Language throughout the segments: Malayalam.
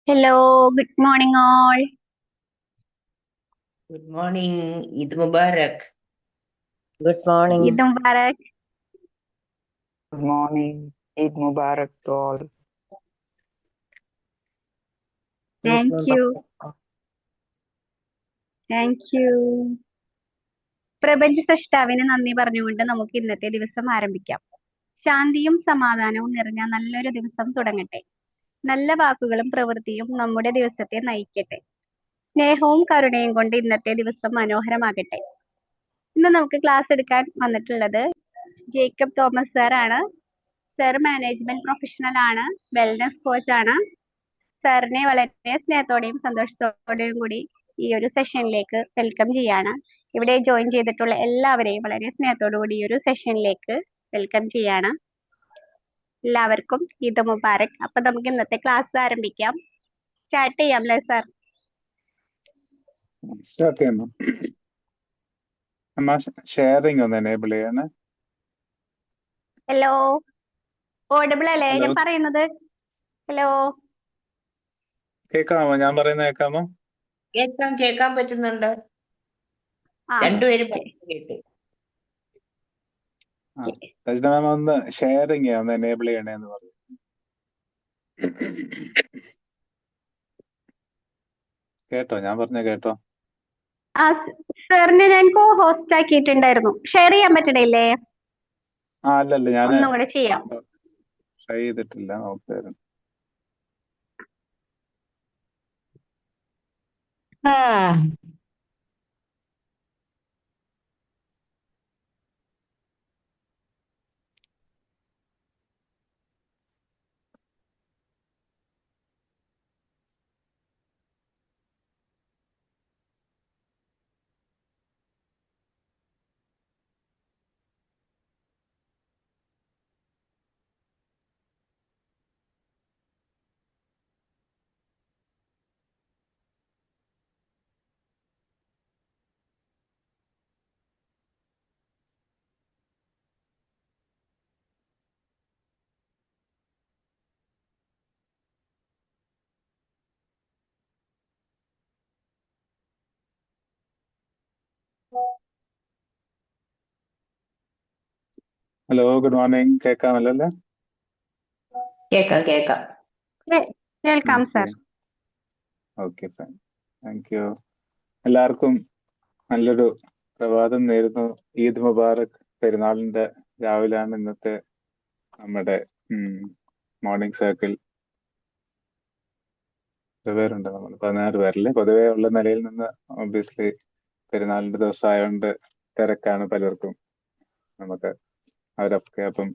Hello, good morning all. Good morning, Eid Mubarak. Good morning. Eid Mubarak. Good morning. Eid Mubarak to all. Thank you. Thank you. പ്രപഞ്ച സൃഷ്ടാവിന് നന്ദി പറഞ്ഞുകൊണ്ട് നമുക്ക് ഇന്നത്തെ ദിവസം ആരംഭിക്കാം. ശാന്തിയും സമാധാനവും നിറഞ്ഞ നല്ലൊരു ദിവസം തുടങ്ങട്ടെ. നല്ല വാക്കുകളും പ്രവൃത്തിയും നമ്മുടെ ദിവസത്തെ നയിക്കട്ടെ. സ്നേഹവും കരുണയും കൊണ്ട് ഇന്നത്തെ ദിവസം മനോഹരമാകട്ടെ. ഇന്ന് നമുക്ക് ക്ലാസ് എടുക്കാൻ വന്നിട്ടുള്ളത് ജേക്കബ് തോമസ് സാർ ആണ്. സാർ മാനേജ്മെന്റ് പ്രൊഫഷണൽ ആണ്, വെൽനസ് കോച്ച് ആണ്. സാറിനെ വളരെ സ്നേഹത്തോടെയും സന്തോഷത്തോടെയും കൂടി ഈ ഒരു സെഷനിലേക്ക് വെൽക്കം ചെയ്യാണ്. ഇവിടെ ജോയിൻ ചെയ്തിട്ടുള്ള എല്ലാവരെയും വളരെ സ്നേഹത്തോടു കൂടി ഈ ഒരു സെഷനിലേക്ക് വെൽക്കം ചെയ്യാണ്. എല്ലാവർക്കും ഈദ് മുബാരക്. അപ്പൊ നമുക്ക് ഇന്നത്തെ ക്ലാസ് ആരംഭിക്കാം. സ്റ്റാർട്ട് ചെയ്യാം അല്ലേ സാർ? സ്റ്റാർട്ട് ചെയ്യണം. അമ്മ ഷെയറിംഗ് ഒന്ന് എനേബിൾ ചെയ്യണേ. ഹലോ, ഓഡിബിൾ അല്ലേ ഞാൻ Hello. പറയുന്നത്? ഹലോ, കേൾക്കാമോ? ഞാൻ പറയുന്നത് കേൾക്കാമോ? കേൾക്കാൻ പറ്റുന്നുണ്ട്. ആ രണ്ടുപേരും പറഞ്ഞു കേട്ടു. സജിന മാം ഒന്ന് ഷെയറിംഗ് ഒന്ന് എനേബിൾ ചെയ്യണേ എന്ന് പറഞ്ഞു. കേട്ടോ? ഞാൻ പറഞ്ഞ കേട്ടോ? ആ സാറിനെ ഞാൻ കോ ഹോസ്റ്റ് ആക്കിയിട്ടുണ്ടായിരുന്നു. ഷെയർ ചെയ്യാൻ പറ്റണില്ലേ? അല്ലല്ല, ഞാൻ ഒന്നും കൂടെ ചെയ്യാം. ട്രൈ ചെയ്തിട്ടില്ല, നോക്കായിരുന്നു. Hello, good morning. കേൾക്കാമല്ലോ അല്ലേ? കേൾക്കാം. കേൾക്കാം sir. Okay, fine. Thank you. എല്ലാവർക്കും നല്ലൊരു പ്രഭാതം നേരുന്നു. ഈദ് മുബാറക്. പെരുന്നാളിന്റെ രാവിലെയാണ് ഇന്നത്തെ നമ്മുടെ മോർണിംഗ് സർക്കിൾ. പേരുണ്ട്, നമ്മൾ 16 പേരല്ലേ? പൊതുവേ ഉള്ള നിലയിൽ നിന്ന് ഒബ്വിയസ്ലി പെരുന്നാളിന്റെ ദിവസം ആയതുകൊണ്ട് തിരക്കാണ് പലർക്കും. നമുക്ക് അവരൊക്കെ അപ്പം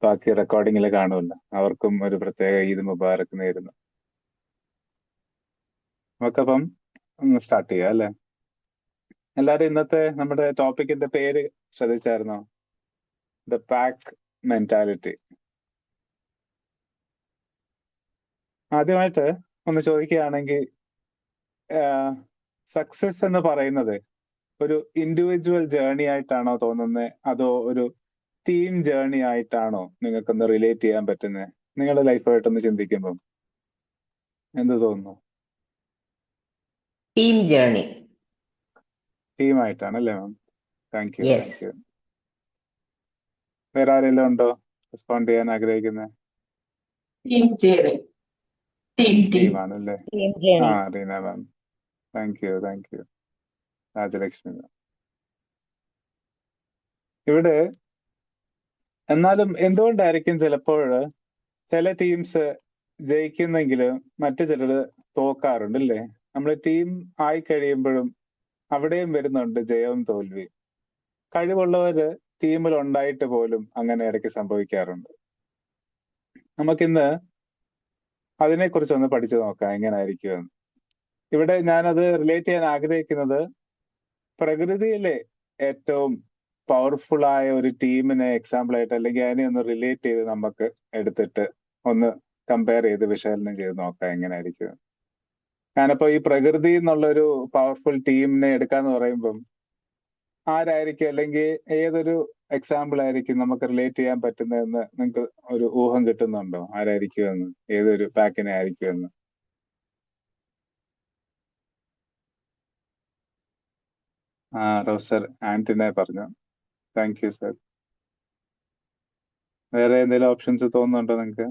ബാക്കി റെക്കോർഡിങ്ങിൽ കാണുമല്ലോ, അവർക്കും ഒരു പ്രത്യേക ഈദ് മുബാറക് നേരുന്നു. നമുക്കപ്പം ഒന്ന് സ്റ്റാർട്ട് ചെയ്യാം അല്ലെ? എല്ലാവരും ഇന്നത്തെ നമ്മുടെ ടോപ്പിക്കിന്റെ പേര് ശ്രദ്ധിച്ചായിരുന്നോ? The pack mentality. ആദ്യമായിട്ട് ഒന്ന് ചോദിക്കുകയാണെങ്കിൽ, സക്സസ് എന്ന് പറയുന്നത് ഒരു ഇൻഡിവിജ്വൽ ജേർണി ആയിട്ടാണോ തോന്നുന്നത്, അതോ ഒരു ടീം ജേർണി ആയിട്ടാണോ നിങ്ങൾക്കൊന്ന് റിലേറ്റ് ചെയ്യാൻ പറ്റുന്നത്? നിങ്ങളുടെ ലൈഫായിട്ടൊന്ന് ചിന്തിക്കുമ്പോൾ എന്ത് തോന്നുന്നു? Team journey. ടീമായിട്ടാണ് അല്ലേ ma'am? Thank you, Yes. Thank you. വേറെ ആരെല്ലാം ഉണ്ടോ റെസ്പോണ്ട് ചെയ്യാൻ ആഗ്രഹിക്കുന്നത്? ടീമാണ് അല്ലേ? Team journey. Reena ma'am, thank you, thank you. Rajalakshmi ma'am. ഇവിടെ എന്നാലും എന്തുകൊണ്ടായിരിക്കും ചിലപ്പോൾ ചില ടീംസ് ജയിക്കുന്നെങ്കിലും മറ്റു ചിലര് തോക്കാറുണ്ട് അല്ലേ? നമ്മൾ ടീം ആയി കഴിയുമ്പോഴും അവിടെയും വരുന്നുണ്ട് ജയവും തോൽവിയും. കഴിവുള്ളവര് ടീമിൽ ഉണ്ടായിട്ട് പോലും അങ്ങനെ ഇടയ്ക്ക് സംഭവിക്കാറുണ്ട്. നമുക്കിന്ന് അതിനെക്കുറിച്ച് ഒന്ന് പഠിച്ചു നോക്കാം എങ്ങനെയായിരിക്കുമെന്ന്. ഇവിടെ ഞാനത് റിലേറ്റ് ചെയ്യാൻ ആഗ്രഹിക്കുന്നത് പ്രകൃതിയിലെ ഏറ്റവും പവർഫുൾ ആയ ഒരു ടീമിനെ എക്സാമ്പിൾ ആയിട്ട്, അല്ലെങ്കിൽ അതിനെ ഒന്ന് റിലേറ്റ് ചെയ്ത് നമുക്ക് എടുത്തിട്ട് ഒന്ന് കമ്പയർ ചെയ്ത് വിശകലനം ചെയ്ത് നോക്കാം എങ്ങനെയായിരിക്കും. ഞാനപ്പോ ഈ പ്രകൃതി എന്നുള്ളൊരു പവർഫുൾ ടീമിനെ എടുക്കാന്ന് പറയുമ്പം ആരായിരിക്കും, അല്ലെങ്കിൽ ഏതൊരു എക്സാമ്പിൾ ആയിരിക്കും നമുക്ക് റിലേറ്റ് ചെയ്യാൻ പറ്റുന്നതെന്ന് നിങ്ങൾക്ക് ഒരു ഊഹം കിട്ടുന്നുണ്ടോ? ആരായിരിക്കുമെന്ന്, ഏതൊരു പാക്കിനെ ആയിരിക്കുമെന്ന്? പ്രൊഫസർ ആന്റണി പറഞ്ഞു. Thank you sir. വേറെ എന്തെങ്കിലും ഓപ്ഷൻസ് തോന്നുന്നുണ്ടോ നിങ്ങൾക്ക്?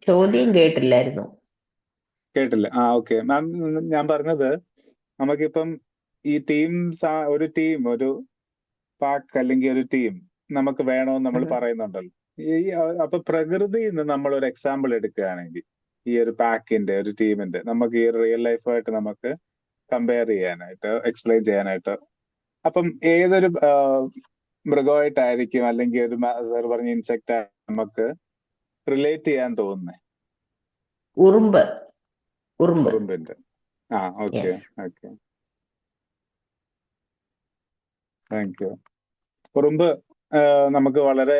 ചോദ്യം കേട്ടില്ലായിരുന്നു. കേട്ടില്ല. ഓക്കെ മാം, ഞാൻ പറഞ്ഞത് നമുക്കിപ്പം ഈ ടീംസ്, ഒരു ടീം, ഒരു പാക്ക് അല്ലെങ്കിൽ ഒരു ടീം നമുക്ക് വേണമെന്ന് നമ്മൾ പറയുന്നുണ്ടല്ലോ. അപ്പൊ പ്രകൃതിയിൽ നിന്ന് നമ്മൾ ഒരു എക്സാമ്പിൾ എടുക്കുകയാണെങ്കിൽ ഈ ഒരു പാക്കിന്റെ, ഒരു ടീമിന്റെ, നമുക്ക് ഈ റിയൽ ലൈഫായിട്ട് നമുക്ക് കമ്പയർ ചെയ്യാനായിട്ട്, എക്സ്പ്ലെയിൻ ചെയ്യാനായിട്ട്, അപ്പം ഏതൊരു മൃഗമായിട്ടായിരിക്കും അല്ലെങ്കിൽ ഒരു സാർ പറഞ്ഞ ഇൻസെക്റ്റ് നമുക്ക് റിലേറ്റ് ചെയ്യാൻ തോന്നുന്നത്? ഉറുമ്പിന്റെ. Okay okay, thank you. ഉറുമ്പ് നമുക്ക് വളരെ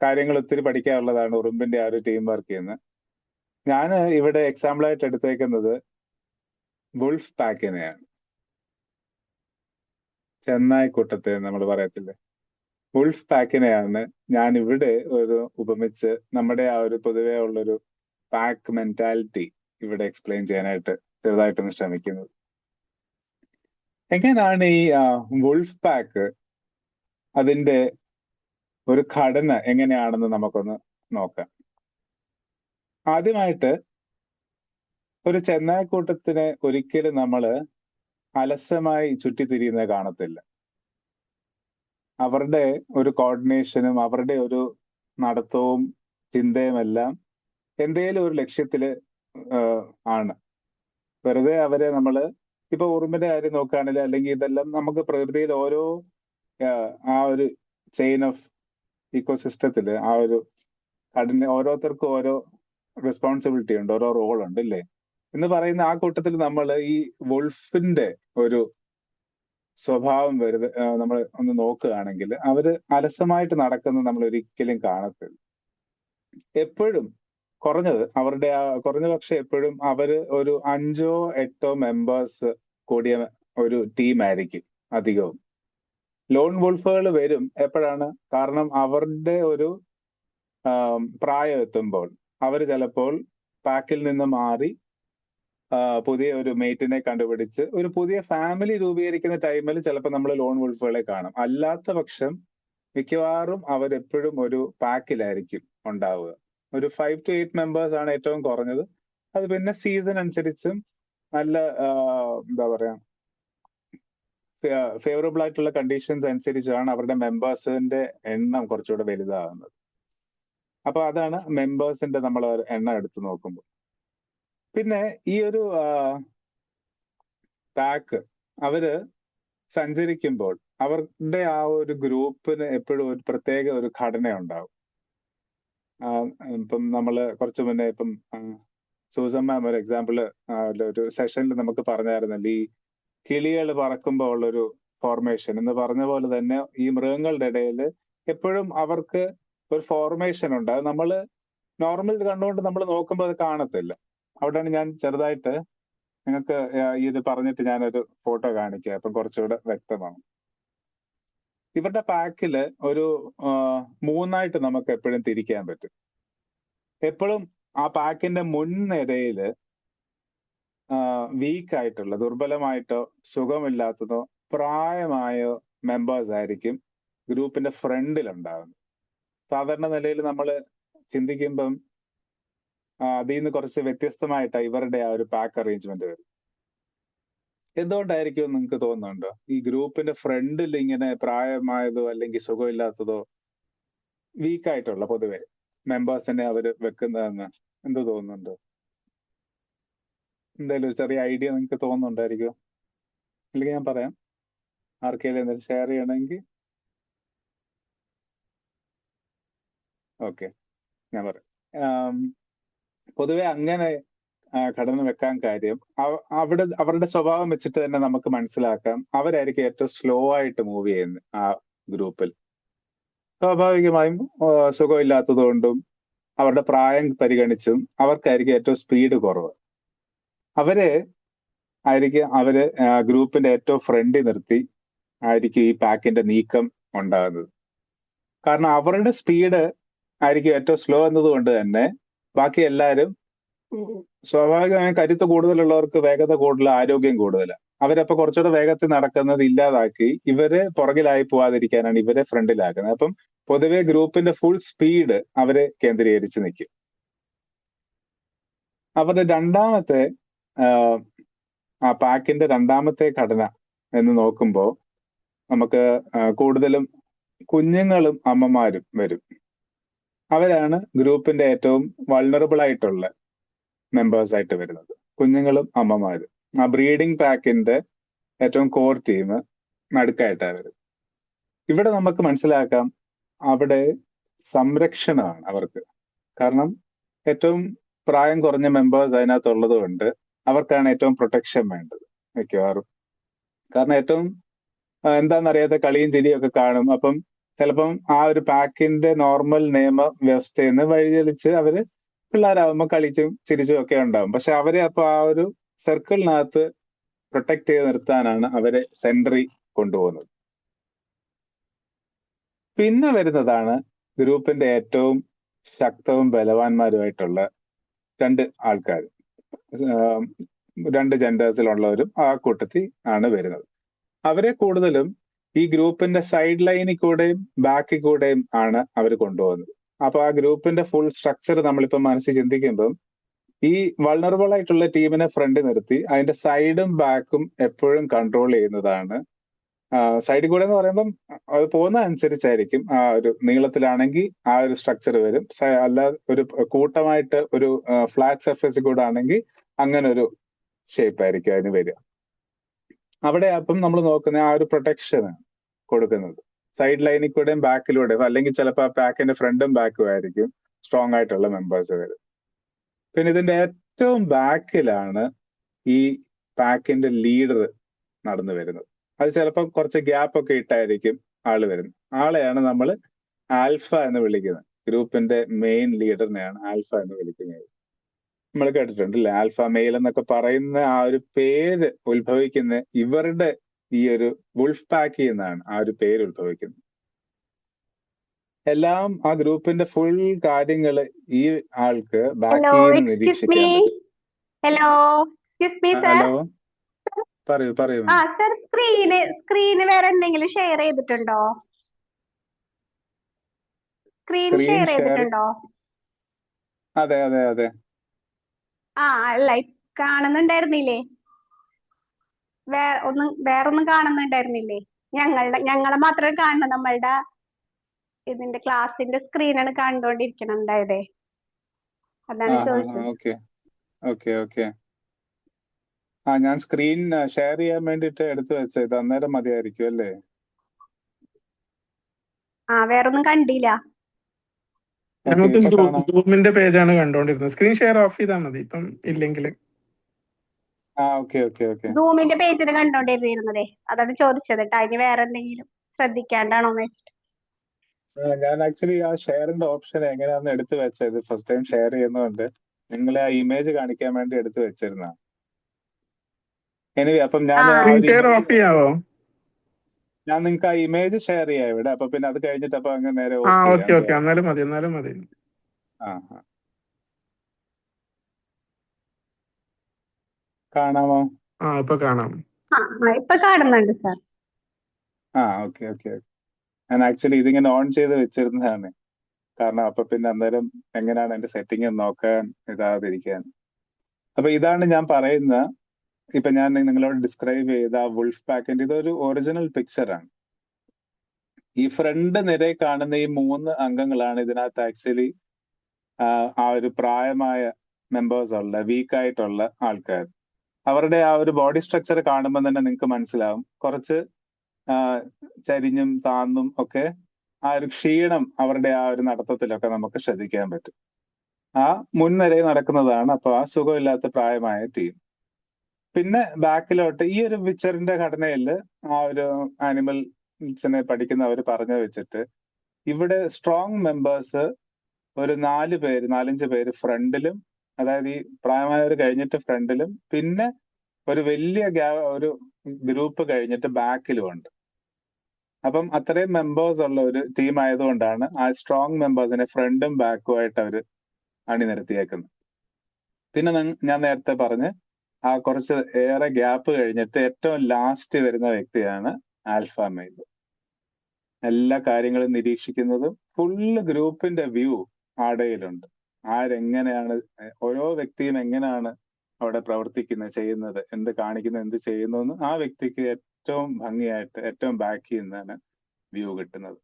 കാര്യങ്ങൾ ഒത്തിരി പഠിക്കാനുള്ളതാണ് ഉറുമ്പിന്റെ ആ ഒരു ടീം വർക്ക് ചെയ്യുന്നത്. ഞാൻ ഇവിടെ എക്സാമ്പിൾ ആയിട്ട് എടുത്തേക്കുന്നത് വുൾഫ് പാക്കിനെയാണ്. ചെന്നായ്ക്കൂട്ടത്തെ നമ്മൾ പറയത്തില്ലേ, വുൾഫ് പാക്കിനെയാണ് ഞാൻ ഇവിടെ ഒരു ഉപമിച്ച് നമ്മുടെ ആ ഒരു പൊതുവേ ഉള്ളൊരു പാക്ക് മെന്റാലിറ്റി ഇവിടെ എക്സ്പ്ലെയിൻ ചെയ്യാനായിട്ട് ചെറുതായിട്ടൊന്ന് ശ്രമിക്കുന്നത്. എങ്ങനെയാണ് ഈ വുൾഫ് പാക്ക്, അതിന്റെ ഒരു ഘടന എങ്ങനെയാണെന്ന് നമുക്കൊന്ന് നോക്കാം. ആദ്യമായിട്ട് ഒരു ചെന്നായ്ക്കൂട്ടത്തിനെ ഒരിക്കലും നമ്മൾ അലസമായി ചുറ്റിത്തിരിയുന്നത് കാണത്തില്ല. അവരുടെ ഒരു കോർഡിനേഷനും അവരുടെ ഒരു നടത്തവും ചിന്തയും എല്ലാം എന്തേലും ഒരു ലക്ഷ്യത്തില് ആണ്. വെറുതെ അവരെ നമ്മള് ഇപ്പൊ ഉറുമ്പിന്റെ കാര്യം നോക്കുകയാണെങ്കിൽ, അല്ലെങ്കിൽ ഇതെല്ലാം നമുക്ക് പ്രകൃതിയിൽ ഓരോ ആ ഒരു ചെയിൻ ഓഫ് ഇക്കോസിസ്റ്റത്തില് ആ ഒരു ഓരോരുത്തർക്കും ഓരോ റെസ്പോൺസിബിലിറ്റി ഉണ്ട്, ഓരോ റോൾ ഉണ്ട് ഇല്ലേ എന്ന് പറയുന്ന ആ കൂട്ടത്തിൽ നമ്മൾ ഈ വുൾഫിന്റെ ഒരു സ്വഭാവം വെറുതെ നമ്മൾ ഒന്ന് നോക്കുകയാണെങ്കിൽ അവര് അലസമായിട്ട് നടക്കുന്നത് നമ്മൾ ഒരിക്കലും കാണത്തില്ല. എപ്പോഴും കുറഞ്ഞത് അവരുടെ കുറഞ്ഞ പക്ഷെ എപ്പോഴും അവര് ഒരു 5-8 മെമ്പേഴ്സ് കൂടിയ ഒരു ടീം ആയിരിക്കും അധികവും. ലോൺ വുൾഫുകൾ വരും എപ്പോഴാണ്? കാരണം അവരുടെ ഒരു പ്രായം എത്തുമ്പോൾ അവർ ചിലപ്പോൾ പാക്കിൽ നിന്ന് മാറി പുതിയ ഒരു മേറ്റിനെ കണ്ടുപിടിച്ച് ഒരു പുതിയ ഫാമിലി രൂപീകരിക്കുന്ന ടൈമിൽ ചിലപ്പോൾ നമ്മൾ ലോൺ വുൾഫുകളെ കാണും. അല്ലാത്ത പക്ഷം മിക്കവാറും അവരെപ്പോഴും ഒരു പാക്കിലായിരിക്കും ഉണ്ടാവുക. ഒരു 5 to 8 മെമ്പേഴ്സ് ആണ് ഏറ്റവും കുറഞ്ഞത്. അത് പിന്നെ സീസൺ അനുസരിച്ചും നല്ല എന്താ പറയാ ഫേവറബിൾ ആയിട്ടുള്ള കണ്ടീഷൻസ് അനുസരിച്ചാണ് അവരുടെ മെമ്പേഴ്സിന്റെ എണ്ണം കുറച്ചുകൂടെ വലുതാകുന്നത്. അപ്പൊ അതാണ് മെമ്പേഴ്സിന്റെ നമ്മൾ എണ്ണം എടുത്തു നോക്കുമ്പോൾ. പിന്നെ ഈ ഒരു പാക്ക് അവര് സഞ്ചരിക്കുമ്പോൾ അവരുടെ ആ ഒരു ഗ്രൂപ്പിന് എപ്പോഴും ഒരു പ്രത്യേക ഒരു ഘടന ഉണ്ടാവും. ഇപ്പം നമ്മള് കുറച്ചു മുന്നേ ഇപ്പം സൂസൻ മാം ഒരു എക്സാമ്പിള് ഒരു സെഷനിൽ നമുക്ക് പറഞ്ഞായിരുന്നല്ലോ, ഈ കിളികൾ പറക്കുമ്പോൾ ഉള്ളൊരു ഫോർമേഷൻ എന്ന് പറഞ്ഞ പോലെ തന്നെ ഈ മൃഗങ്ങളുടെ ഇടയിൽ എപ്പോഴും അവർക്ക് ഒരു ഫോർമേഷൻ ഉണ്ട്. അത് നമ്മൾ നോർമൽ കണ്ടുകൊണ്ട് നമ്മൾ നോക്കുമ്പോൾ അത് കാണത്തില്ല. അവിടെയാണ് ഞാൻ ചെറുതായിട്ട് നിങ്ങൾക്ക് ഇത് പറഞ്ഞിട്ട് ഞാനൊരു ഫോട്ടോ കാണിക്കാം, അപ്പം കുറച്ചുകൂടെ വ്യക്തമാണ്. ഇവരുടെ പാക്കില് ഒരു 3ആയിട്ട് നമുക്ക് എപ്പോഴും തിരിക്കാൻ പറ്റും. എപ്പോഴും ആ പാക്കിന്റെ മുൻനിരയില് വീക്കായിട്ടുള്ള, ദുർബലമായിട്ടോ സുഖമില്ലാത്തതോ പ്രായമായോ മെമ്പേഴ്സ് ആയിരിക്കും ഗ്രൂപ്പിന്റെ ഫ്രണ്ടിൽ ഉണ്ടാകുന്നത്. സാധാരണ നിലയിൽ നമ്മൾ ചിന്തിക്കുമ്പം അതിൽ നിന്ന് കുറച്ച് വ്യത്യസ്തമായിട്ടാണ് ഇവരുടെ ആ ഒരു പാക്ക് അറേഞ്ച്മെന്റ് വരും. എന്തുകൊണ്ടായിരിക്കും നിങ്ങൾക്ക് തോന്നുന്നുണ്ടോ ഈ ഗ്രൂപ്പിന്റെ ഫ്രണ്ടിൽ ഇങ്ങനെ പ്രായമായതോ അല്ലെങ്കിൽ സുഖമില്ലാത്തതോ വീക്കായിട്ടുള്ള പൊതുവെ മെമ്പേഴ്സിനെ അവര് വെക്കുന്നതെന്ന് എന്ത് തോന്നുന്നുണ്ടോ? എന്തായാലും ഒരു ചെറിയ ഐഡിയ നിങ്ങൾക്ക് തോന്നുന്നുണ്ടായിരിക്കും. അല്ലെങ്കിൽ ഞാൻ പറയാം, ആർക്കെങ്കിലും എന്തെങ്കിലും ഷെയർ ചെയ്യണമെങ്കിൽ. ഓക്കെ, ഞാൻ പറയാം. പൊതുവെ അങ്ങനെ ഘടന വെക്കാൻ കാര്യം അവരുടെ സ്വഭാവം വെച്ചിട്ട് തന്നെ നമുക്ക് മനസ്സിലാക്കാം. അവരായിരിക്കും ഏറ്റവും സ്ലോ ആയിട്ട് മൂവ് ചെയ്യുന്നത് ആ ഗ്രൂപ്പിൽ. സ്വാഭാവികമായും സുഖമില്ലാത്തതുകൊണ്ടും അവരുടെ പ്രായം പരിഗണിച്ചും അവർക്കായിരിക്കും ഏറ്റവും സ്പീഡ് കുറവ്. അവര് ഗ്രൂപ്പിന്റെ ഏറ്റവും ഫ്രണ്ടിൽ നിർത്തി ആയിരിക്കും ഈ പാക്കിന്റെ നീക്കം ഉണ്ടാകുന്നത്. കാരണം അവരുടെ സ്പീഡ് ആയിരിക്കും ഏറ്റവും സ്ലോ എന്നതുകൊണ്ട് തന്നെ ബാക്കി എല്ലാവരും സ്വാഭാവികമായും കരുത്ത് കൂടുതലുള്ളവർക്ക് വേഗത കൂടുതൽ, ആരോഗ്യം കൂടുതലാണ്. അവരപ്പോ കുറച്ചുകൂടെ വേഗത്തിൽ നടക്കുന്നത് ഇല്ലാതാക്കി ഇവര് പുറകിലായി പോവാതിരിക്കാനാണ് ഇവരെ ഫ്രണ്ടിലാക്കുന്നത്. അപ്പം പൊതുവെ ഗ്രൂപ്പിന്റെ ഫുൾ സ്പീഡ് അവരെ കേന്ദ്രീകരിച്ച് നിൽക്കും. അവരുടെ രണ്ടാമത്തെ ആ പാക്കിന്റെ രണ്ടാമത്തെ ഘടന എന്ന് നോക്കുമ്പോൾ നമുക്ക് കൂടുതലും കുഞ്ഞുങ്ങളും അമ്മമാരും വരും. അവരാണ് ഗ്രൂപ്പിന്റെ ഏറ്റവും വൾണറബിൾ ആയിട്ടുള്ള മെമ്പേഴ്സ് ആയിട്ട് വരുന്നത്, കുഞ്ഞുങ്ങളും അമ്മമാരും. ആ ബ്രീഡിംഗ് പാക്കിന്റെ ഏറ്റവും കോർ ടീം നടുക്കായിട്ടാണ് വരുന്നത്. ഇവിടെ നമുക്ക് മനസ്സിലാക്കാം അവിടെ സംരക്ഷണമാണ് അവർക്ക്. കാരണം ഏറ്റവും പ്രായം കുറഞ്ഞ മെമ്പേഴ്സ് അതിനകത്തുള്ളത് കൊണ്ട് അവർക്കാണ് ഏറ്റവും പ്രൊട്ടക്ഷൻ വേണ്ടത് മിക്കവാറും. കാരണം ഏറ്റവും എന്താണെന്നറിയാത്ത കളിയും ചിരിയും ഒക്കെ കാണും. അപ്പം ചിലപ്പം ആ ഒരു പാക്കിന്റെ നോർമൽ നിയമ വ്യവസ്ഥയിൽ നിന്ന് വഴിചലിച്ച് അവര് പിള്ളേരാകുമ്പോൾ കളിച്ചും ചിരിച്ചും ഒക്കെ ഉണ്ടാവും. പക്ഷെ അവരെ അപ്പൊ ആ ഒരു സർക്കിളിനകത്ത് പ്രൊട്ടക്ട് ചെയ്ത് നിർത്താനാണ് അവരെ സെന്ററി കൊണ്ടുപോകുന്നത്. പിന്നെ വരുന്നതാണ് ഗ്രൂപ്പിന്റെ ഏറ്റവും ശക്തവും ബലവാന്മാരുമായിട്ടുള്ള രണ്ട് ആൾക്കാർ, രണ്ട് ജെൻഡേഴ്സിലുള്ളവരും ആ കൂട്ടത്തിൽ ആണ് വരുന്നത്. അവരെ കൂടുതലും ഈ ഗ്രൂപ്പിന്റെ സൈഡ് ലൈനിൽ കൂടെയും ബാക്കിൽ കൂടെയും ആണ് അവർ കൊണ്ടുപോകുന്നത്. അപ്പൊ ആ ഗ്രൂപ്പിന്റെ ഫുൾ സ്ട്രക്ചർ നമ്മളിപ്പോ മനസ്സിൽ ചിന്തിക്കുമ്പം ഈ വൾണറബിൾ ആയിട്ടുള്ള ടീമിനെ ഫ്രണ്ടിൽ നിർത്തി അതിന്റെ സൈഡും ബാക്കും എപ്പോഴും കൺട്രോൾ ചെയ്യുന്നതാണ്. സൈഡിൽ കൂടെ എന്ന് പറയുമ്പം അത് പോകുന്ന അനുസരിച്ചായിരിക്കും. ആ ഒരു നീളത്തിലാണെങ്കിൽ ആ ഒരു സ്ട്രക്ചർ വരും, അല്ല ഒരു കൂട്ടമായിട്ട് ഒരു ഫ്ലാറ്റ് സർഫേസിൽ കൂടെ ആണെങ്കിൽ അങ്ങനെ ഒരു ഷേപ്പ് ആയിരിക്കും അതിന് വരിക. അവിടെ അപ്പം നമ്മൾ നോക്കുന്ന ആ ഒരു പ്രൊട്ടക്ഷനാണ് കൊടുക്കുന്നത്. സൈഡ് ലൈനിൽ കൂടെയും ബാക്കിലൂടെയും, അല്ലെങ്കിൽ ചിലപ്പോൾ ആ പാക്കിന്റെ ഫ്രണ്ടും ബാക്കും ആയിരിക്കും സ്ട്രോങ് ആയിട്ടുള്ള മെമ്പേഴ്സ് വരും. പിന്നെ ഇതിന്റെ ഏറ്റവും ബാക്കിലാണ് ഈ പാക്കിന്റെ ലീഡർ നടന്നു വരുന്നത്. അത് ചിലപ്പോൾ കുറച്ച് ഗ്യാപ്പ് ഒക്കെ ഇട്ടായിരിക്കും ആള് വരുന്നത്. ആളെയാണ് നമ്മൾ ആൽഫ എന്ന് വിളിക്കുന്നത്. ഗ്രൂപ്പിന്റെ മെയിൻ ലീഡറിനെയാണ് ആൽഫ എന്ന് വിളിക്കുന്നത്. നമ്മൾ കേട്ടിട്ടുണ്ട് അല്ലെ, ആൽഫ മെയിൽ എന്നൊക്കെ പറയുന്ന ആ ഒരു പേര് ഉത്ഭവിക്കുന്ന ഇവരുടെ ഈ ഒരു വുൾഫ് പാക്കിൽ നിന്നാണ് ആ ഒരു പേര് ഉത്ഭവിക്കുന്നത്. എല്ലാം ആ ഗ്രൂപ്പിന്റെ ഫുൾ കാര്യങ്ങള് ഈ ആൾക്ക് ബാക്കിൽ നിന്ന് നിരീക്ഷിക്കാൻ പറ്റും. Hello, excuse me sir. Hello, പറയൂ പറയൂ. ആ സർ, സ്ക്രീന് വേറെ എന്തെങ്കിലും ഷെയർ ചെയ്തിട്ടുണ്ടോ? സ്ക്രീൻ ഷെയർ ചെയ്തിട്ടുണ്ടോ? അതെ അതെ അതെ. ആ അല്ല, കാണുന്നുണ്ടായിരുന്നില്ലേ? വേറൊന്നും കാണുന്നുണ്ടായിരുന്നില്ലേ? ഞങ്ങളെ മാത്രമേ കാണുന്നത്. നമ്മളുടെ ഇതിന്റെ ക്ലാസിന്റെ സ്ക്രീനാണ് കണ്ടുകൊണ്ടിരിക്കണുണ്ടായതേ. അതാണ് ചോദിച്ചത്. Okay okay okay. ആ ഞാൻ സ്ക്രീൻ ഷെയർ ചെയ്യാൻ വേണ്ടിട്ട് എടുത്തു വെച്ചത് അന്നേരം മതിയായിരിക്കും അല്ലേ? വേറൊന്നും കണ്ടില്ല. ഞങ്ങൾക്ക് സൂമിന്റെ പേജാണ് കണ്ടോണ്ടിരുന്നത്. സ്ക്രീൻ ഷെയർ ഓഫ് ചെയ്താൽ മതി ഇപ്പം ഇല്ലെങ്കിൽ. Okay okay okay. സൂമിന്റെ പേജിന് കണ്ടോണ്ടിരുന്നതേ, അതാണ് ചോദിച്ചത് കേട്ടോ. അതിന് വേറെ എന്തെങ്കിലും ശ്രദ്ധിക്കാണ്ടാണോ എന്ന് വെച്ചിട്ട്. ഞാൻ ആക്ച്വലി ആ ഷെയറിന്റെ ഓപ്ഷൻ എങ്ങനെയാന്ന് എടുത്തു വെച്ചത് ഫസ്റ്റ് ടൈം ഷെയർ ചെയ്യുന്നതുകൊണ്ട് നിങ്ങളെ ആ ഇമേജ് കാണിക്കാൻ വേണ്ടി എടുത്തു വെച്ചിരുന്ന. എനിവേ അപ്പം ഞാൻ നിങ്ങൾക്ക് ആ ഇമേജ് ഷെയർ ചെയ്യാം ഇവിടെ. അപ്പൊ പിന്നെ അത് കഴിഞ്ഞിട്ട് അപ്പൊ അങ്ങ് നേരെ എന്നാലും മതി. കാണാമോ? ഇപ്പൊ കാണാം. ഇപ്പൊ കാണുന്നുണ്ട് സാർ. Okay okay. ഞാൻ ആക്ച്വലി ഇതിങ്ങനെ ഓൺ ചെയ്ത് വെച്ചിരുന്നതാണ്. കാരണം അപ്പൊ പിന്നെ അന്നേരം എങ്ങനെയാണ് എന്റെ സെറ്റിംഗ് നോക്കാൻ ഇതാതിരിക്കാൻ. അപ്പൊ ഇതാണ് ഞാൻ പറയുന്ന, ഇപ്പൊ ഞാൻ നിങ്ങളോട് ഡിസ്ക്രൈബ് ചെയ്ത ആ വുൾഫ് പാക്കിന്റെ ഇതൊരു ഒറിജിനൽ പിക്ചറാണ്. ഈ ഫ്രണ്ട് നിരയിൽ കാണുന്ന ഈ 3 അംഗങ്ങളാണ് ഇതിനകത്ത് ആക്ച്വലി ആ ഒരു പ്രായമായ മെമ്പേഴ്സ് ഉള്ള വീക്കായിട്ടുള്ള ആൾക്കാർ. അവരുടെ ആ ഒരു ബോഡി സ്ട്രക്ചർ കാണുമ്പോൾ തന്നെ നിങ്ങൾക്ക് മനസ്സിലാവും കുറച്ച് ചരിഞ്ഞും താന്നും ഒക്കെ ആ ഒരു ക്ഷീണം അവരുടെ ആ ഒരു നടത്തത്തിലൊക്കെ നമുക്ക് ശ്രദ്ധിക്കാൻ പറ്റും. ആ മുൻനിരയിൽ നടക്കുന്നതാണ് അപ്പൊ ആ സുഖമില്ലാത്ത പ്രായമായ ടീം. പിന്നെ ബാക്കിലോട്ട് ഈ ഒരു പിക്ചറിന്റെ ഘടനയിൽ ആ ഒരു ആനിമൽസിനെ പഠിക്കുന്നവർ പറഞ്ഞു വെച്ചിട്ട് ഇവിടെ സ്ട്രോങ് മെമ്പേഴ്സ് ഒരു 4-5 പേര് ഫ്രണ്ടിലും, അതായത് ഈ പ്രായമായവർ കഴിഞ്ഞിട്ട് ഫ്രണ്ടിലും, പിന്നെ ഒരു വലിയ ഒരു ഗ്രൂപ്പ് കഴിഞ്ഞിട്ട് ബാക്കിലും ഉണ്ട്. അപ്പം അത്രയും മെമ്പേഴ്സ് ഉള്ള ഒരു ടീം ആയതുകൊണ്ടാണ് ആ സ്ട്രോങ് മെമ്പേഴ്സിനെ ഫ്രണ്ടും ബാക്കും ആയിട്ട് അവർ അണിനിരത്തിയേക്കുന്നത്. പിന്നെ ഞാൻ നേരത്തെ പറഞ്ഞ് ആ കുറച്ച് ഏറെ ഗ്യാപ്പ് കഴിഞ്ഞിട്ട് ഏറ്റവും ലാസ്റ്റ് വരുന്ന വ്യക്തിയാണ് ആൽഫ മെയിൽ. എല്ലാ കാര്യങ്ങളും നിരീക്ഷിക്കുന്നതും ഫുള്ള് ഗ്രൂപ്പിന്റെ വ്യൂ ആടയിലുണ്ട്. ആരെങ്ങനെയാണ് ഓരോ വ്യക്തിയും എങ്ങനെയാണ് അവിടെ പ്രവർത്തിക്കുന്നത്, ചെയ്യുന്നത്, എന്ത് കാണിക്കുന്നത്, എന്ത് ചെയ്യുന്നു എന്ന് ആ വ്യക്തിക്ക് ഏറ്റവും ഭംഗിയായിട്ട് ഏറ്റവും ബാക്കിൽ നിന്നാണ് വ്യൂ കിട്ടുന്നത്.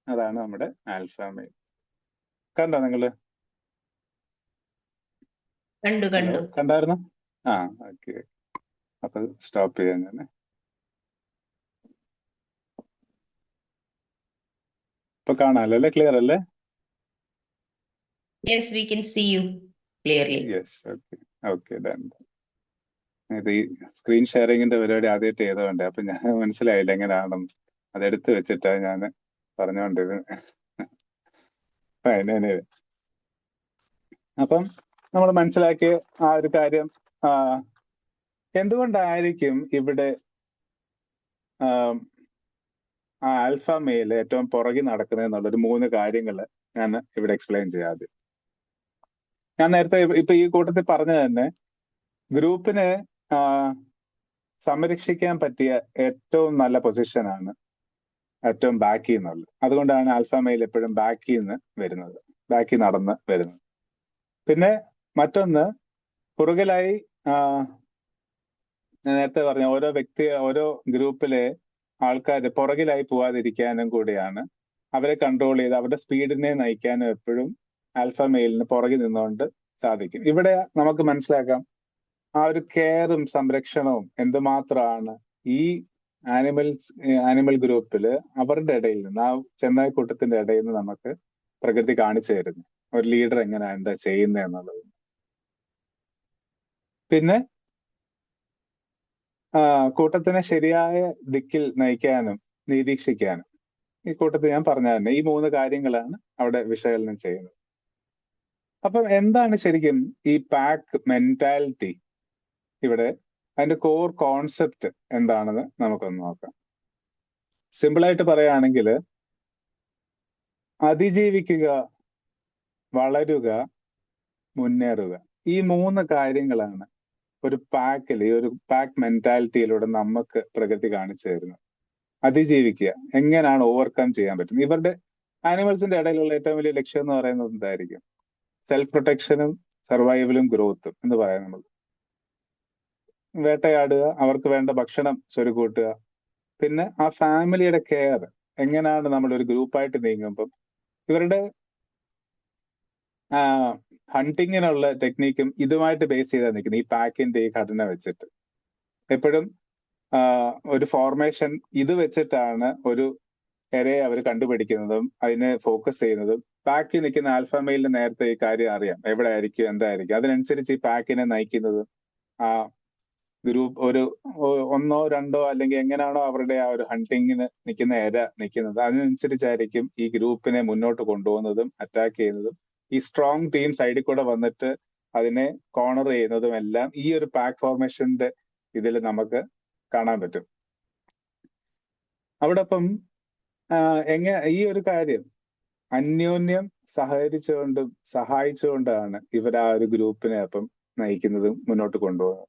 അതാണ് നമ്മുടെ ആൽഫ മെയിൽ. കണ്ടോ നിങ്ങള്? കണ്ടു ഹലോ, കണ്ടു. കണ്ടായിരുന്നോ? ആ, ഓക്കെ. അപ്പൊ സ്റ്റോപ്പ് ചെയ്യാൻ തന്നെ. ഇപ്പൊ കാണാമല്ലോ അല്ലേ? ക്ലിയർ അല്ലേ? Yes, we can see you clearly. Yes, okay okay done. ഇത് ഈ സ്ക്രീൻ ഷെയറിങ്ങിന്റെ പരിപാടി ആദ്യമായിട്ട് ചെയ്തോണ്ടേ, അപ്പൊ ഞാൻ മനസ്സിലായില്ല എങ്ങനെയാണെന്ന്. അതെടുത്ത് വെച്ചിട്ടാ ഞാൻ പറഞ്ഞുകൊണ്ടിരുന്നത്. അപ്പം നമ്മൾ മനസ്സിലാക്കിയ ആ ഒരു കാര്യം, എന്തുകൊണ്ടായിരിക്കും ഇവിടെ ആ ആൽഫ മെയിൽ ഏറ്റവും പുറകിൽ നടക്കുന്നത് എന്നുള്ളൊരു 3 കാര്യങ്ങൾ ഞാൻ ഇവിടെ എക്സ്പ്ലെയിൻ ചെയ്യാം. ആദ്യം ഞാൻ നേരത്തെ ഇപ്പൊ ഈ കൂട്ടത്തിൽ പറഞ്ഞ തന്നെ ഗ്രൂപ്പിനെ സംരക്ഷിക്കാൻ പറ്റിയ ഏറ്റവും നല്ല പൊസിഷനാണ് ഏറ്റവും ബാക്കിൽ നിന്നുള്ളത്. അതുകൊണ്ടാണ് ആൽഫ മെയിൽ എപ്പോഴും ബാക്കിൽ നിന്ന് വരുന്നത്, ബാക്കിൽ നടന്ന് വരുന്നത്. പിന്നെ മറ്റൊന്ന്, പുറകിലായി ഞാൻ നേരത്തെ പറഞ്ഞ ഓരോ ഗ്രൂപ്പിലെ ആൾക്കാർ പുറകിലായി പോവാതിരിക്കാനും കൂടിയാണ്, അവരെ കൺട്രോൾ ചെയ്ത് അവരുടെ സ്പീഡിനെ നയിക്കാനും എപ്പോഴും ആൽഫ മെയിലിന് പുറകിൽ നിന്നുകൊണ്ട് സാധിക്കും. ഇവിടെ നമുക്ക് മനസ്സിലാക്കാം ആ ഒരു കെയറും സംരക്ഷണവും എന്തുമാത്രമാണ് ഈ ആനിമൽ ഗ്രൂപ്പില് അവരുടെ ഇടയിൽ നിന്ന്, ആ ചെന്നായ് കൂട്ടത്തിന്റെ ഇടയിൽ നിന്ന് നമുക്ക് പ്രകൃതി കാണിച്ചു തരുന്നു ഒരു ലീഡർ എങ്ങനെ എന്താ ചെയ്യുന്നത് എന്നുള്ളത്. പിന്നെ കൂട്ടത്തിനെ ശരിയായ ദിക്കിൽ നയിക്കാനും നിരീക്ഷിക്കാനും ഈ കൂട്ടത്തിൽ ഞാൻ പറഞ്ഞ തന്നെ ഈ 3 കാര്യങ്ങളാണ് അവിടെ വിശകലനം ചെയ്യുന്നത്. അപ്പം എന്താണ് ശരിക്കും ഈ പാക്ക് മെന്റാലിറ്റി? ഇവിടെ അതിന്റെ കോർ കോൺസെപ്റ്റ് എന്താണെന്ന് നമുക്കൊന്ന് നോക്കാം. സിമ്പിളായിട്ട് പറയുകയാണെങ്കിൽ അതിജീവിക്കുക, വളരുക, മുന്നേറുക, ഈ 3 കാര്യങ്ങളാണ് ഒരു പാക്കിൽ, ഈ ഒരു പാക്ക് മെന്റാലിറ്റിയിലൂടെ നമുക്ക് പ്രകൃതി കാണിച്ചു തരുന്നത്. അതിജീവിക്കുക, എങ്ങനെയാണ് ഓവർകം ചെയ്യാൻ പറ്റുന്നത്. ഇവരുടെ ആനിമൽസിന്റെ ഇടയിലുള്ള ഏറ്റവും വലിയ ലക്ഷ്യം എന്ന് പറയുന്നത് എന്തായിരിക്കും? സെൽഫ് പ്രൊട്ടക്ഷനും സർവൈവലും ഗ്രോത്തും എന്ന് പറയാം. നമ്മൾ വേട്ടയാടുക, അവർക്ക് വേണ്ട ഭക്ഷണം സ്വരുക്കൂട്ടുക, പിന്നെ ആ ഫാമിലിയുടെ കെയർ. എങ്ങനെയാണ് നമ്മൾ ഒരു ഗ്രൂപ്പായിട്ട് നീങ്ങുമ്പം ഇവരുടെ ഹണ്ടിങ്ങിനുള്ള ടെക്നീക്കും ഇതുമായിട്ട് ബേസ് ചെയ്താൽ നിൽക്കുന്നത്, ഈ പാക്കിന്റെ ഈ ഘടന വെച്ചിട്ട്. എപ്പോഴും ഒരു ഫോർമേഷൻ ഇത് വെച്ചിട്ടാണ് ഒരു ഇരയെ അവർ കണ്ടുപിടിക്കുന്നതും അതിനെ ഫോക്കസ് ചെയ്യുന്നതും. പാക്കിൽ നിൽക്കുന്ന ആൽഫ മെയിലിന് നേരത്തെ ഈ കാര്യം അറിയാം, എവിടെ ആയിരിക്കും, എന്തായിരിക്കും. അതിനനുസരിച്ച് ഈ പാക്കിനെ നയിക്കുന്നതും ആ ഗ്രൂപ്പ് ഒരു 1 or 2 അല്ലെങ്കിൽ എങ്ങനെയാണോ അവരുടെ ആ ഒരു ഹണ്ടിങ്ങിന് നിൽക്കുന്ന ഇര നിൽക്കുന്നത്, അതിനനുസരിച്ചായിരിക്കും ഈ ഗ്രൂപ്പിനെ മുന്നോട്ട് കൊണ്ടുപോകുന്നതും അറ്റാക്ക് ചെയ്യുന്നതും. ഈ സ്ട്രോങ് ടീം സൈഡിൽ കൂടെ വന്നിട്ട് അതിനെ കോർണർ ചെയ്യുന്നതും എല്ലാം ഈ ഒരു പാക്ക് ഫോർമേഷന്റെ ഇതിൽ നമുക്ക് കാണാൻ പറ്റും. അവിടെ അപ്പം ഈ ഒരു കാര്യം അന്യോന്യം സഹകരിച്ചുകൊണ്ടും സഹായിച്ചുകൊണ്ടാണ് ഇവർ ആ ഒരു ഗ്രൂപ്പിനെ അപ്പം നയിക്കുന്നതും മുന്നോട്ട് കൊണ്ടുപോകുന്നത്.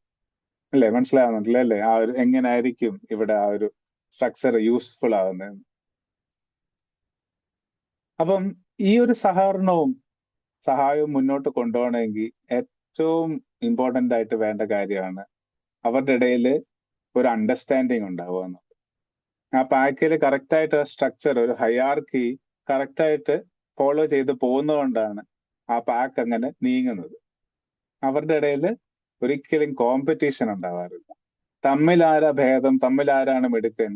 അല്ലേ? മനസ്സിലാവുന്നുണ്ടല്ലേ അല്ലേ? ആ ഒരു എങ്ങനായിരിക്കും ഇവിടെ ആ ഒരു സ്ട്രക്ചർ യൂസ്ഫുൾ ആവുന്നത്. അപ്പം ഈ ഒരു സഹായവും മുന്നോട്ട് കൊണ്ടുപോകണമെങ്കിൽ ഏറ്റവും ഇമ്പോർട്ടൻ്റ് ആയിട്ട് വേണ്ട കാര്യമാണ് അവരുടെ ഇടയിൽ ഒരു അണ്ടർസ്റ്റാൻഡിങ് ഉണ്ടാവുക എന്നുള്ളത്. ആ പാക്കിൽ കറക്റ്റായിട്ട് ആ സ്ട്രക്ചർ, ഒരു ഹൈയാർക്കി കറക്റ്റായിട്ട് ഫോളോ ചെയ്ത് പോകുന്നതുകൊണ്ടാണ് ആ പാക്ക് അങ്ങനെ നീങ്ങുന്നത്. അവരുടെ ഇടയിൽ ഒരിക്കലും കോമ്പറ്റീഷൻ ഉണ്ടാവാറില്ല. തമ്മിലാരാ ഭേദം, തമ്മിലാരാണ് മിടുക്കൻ,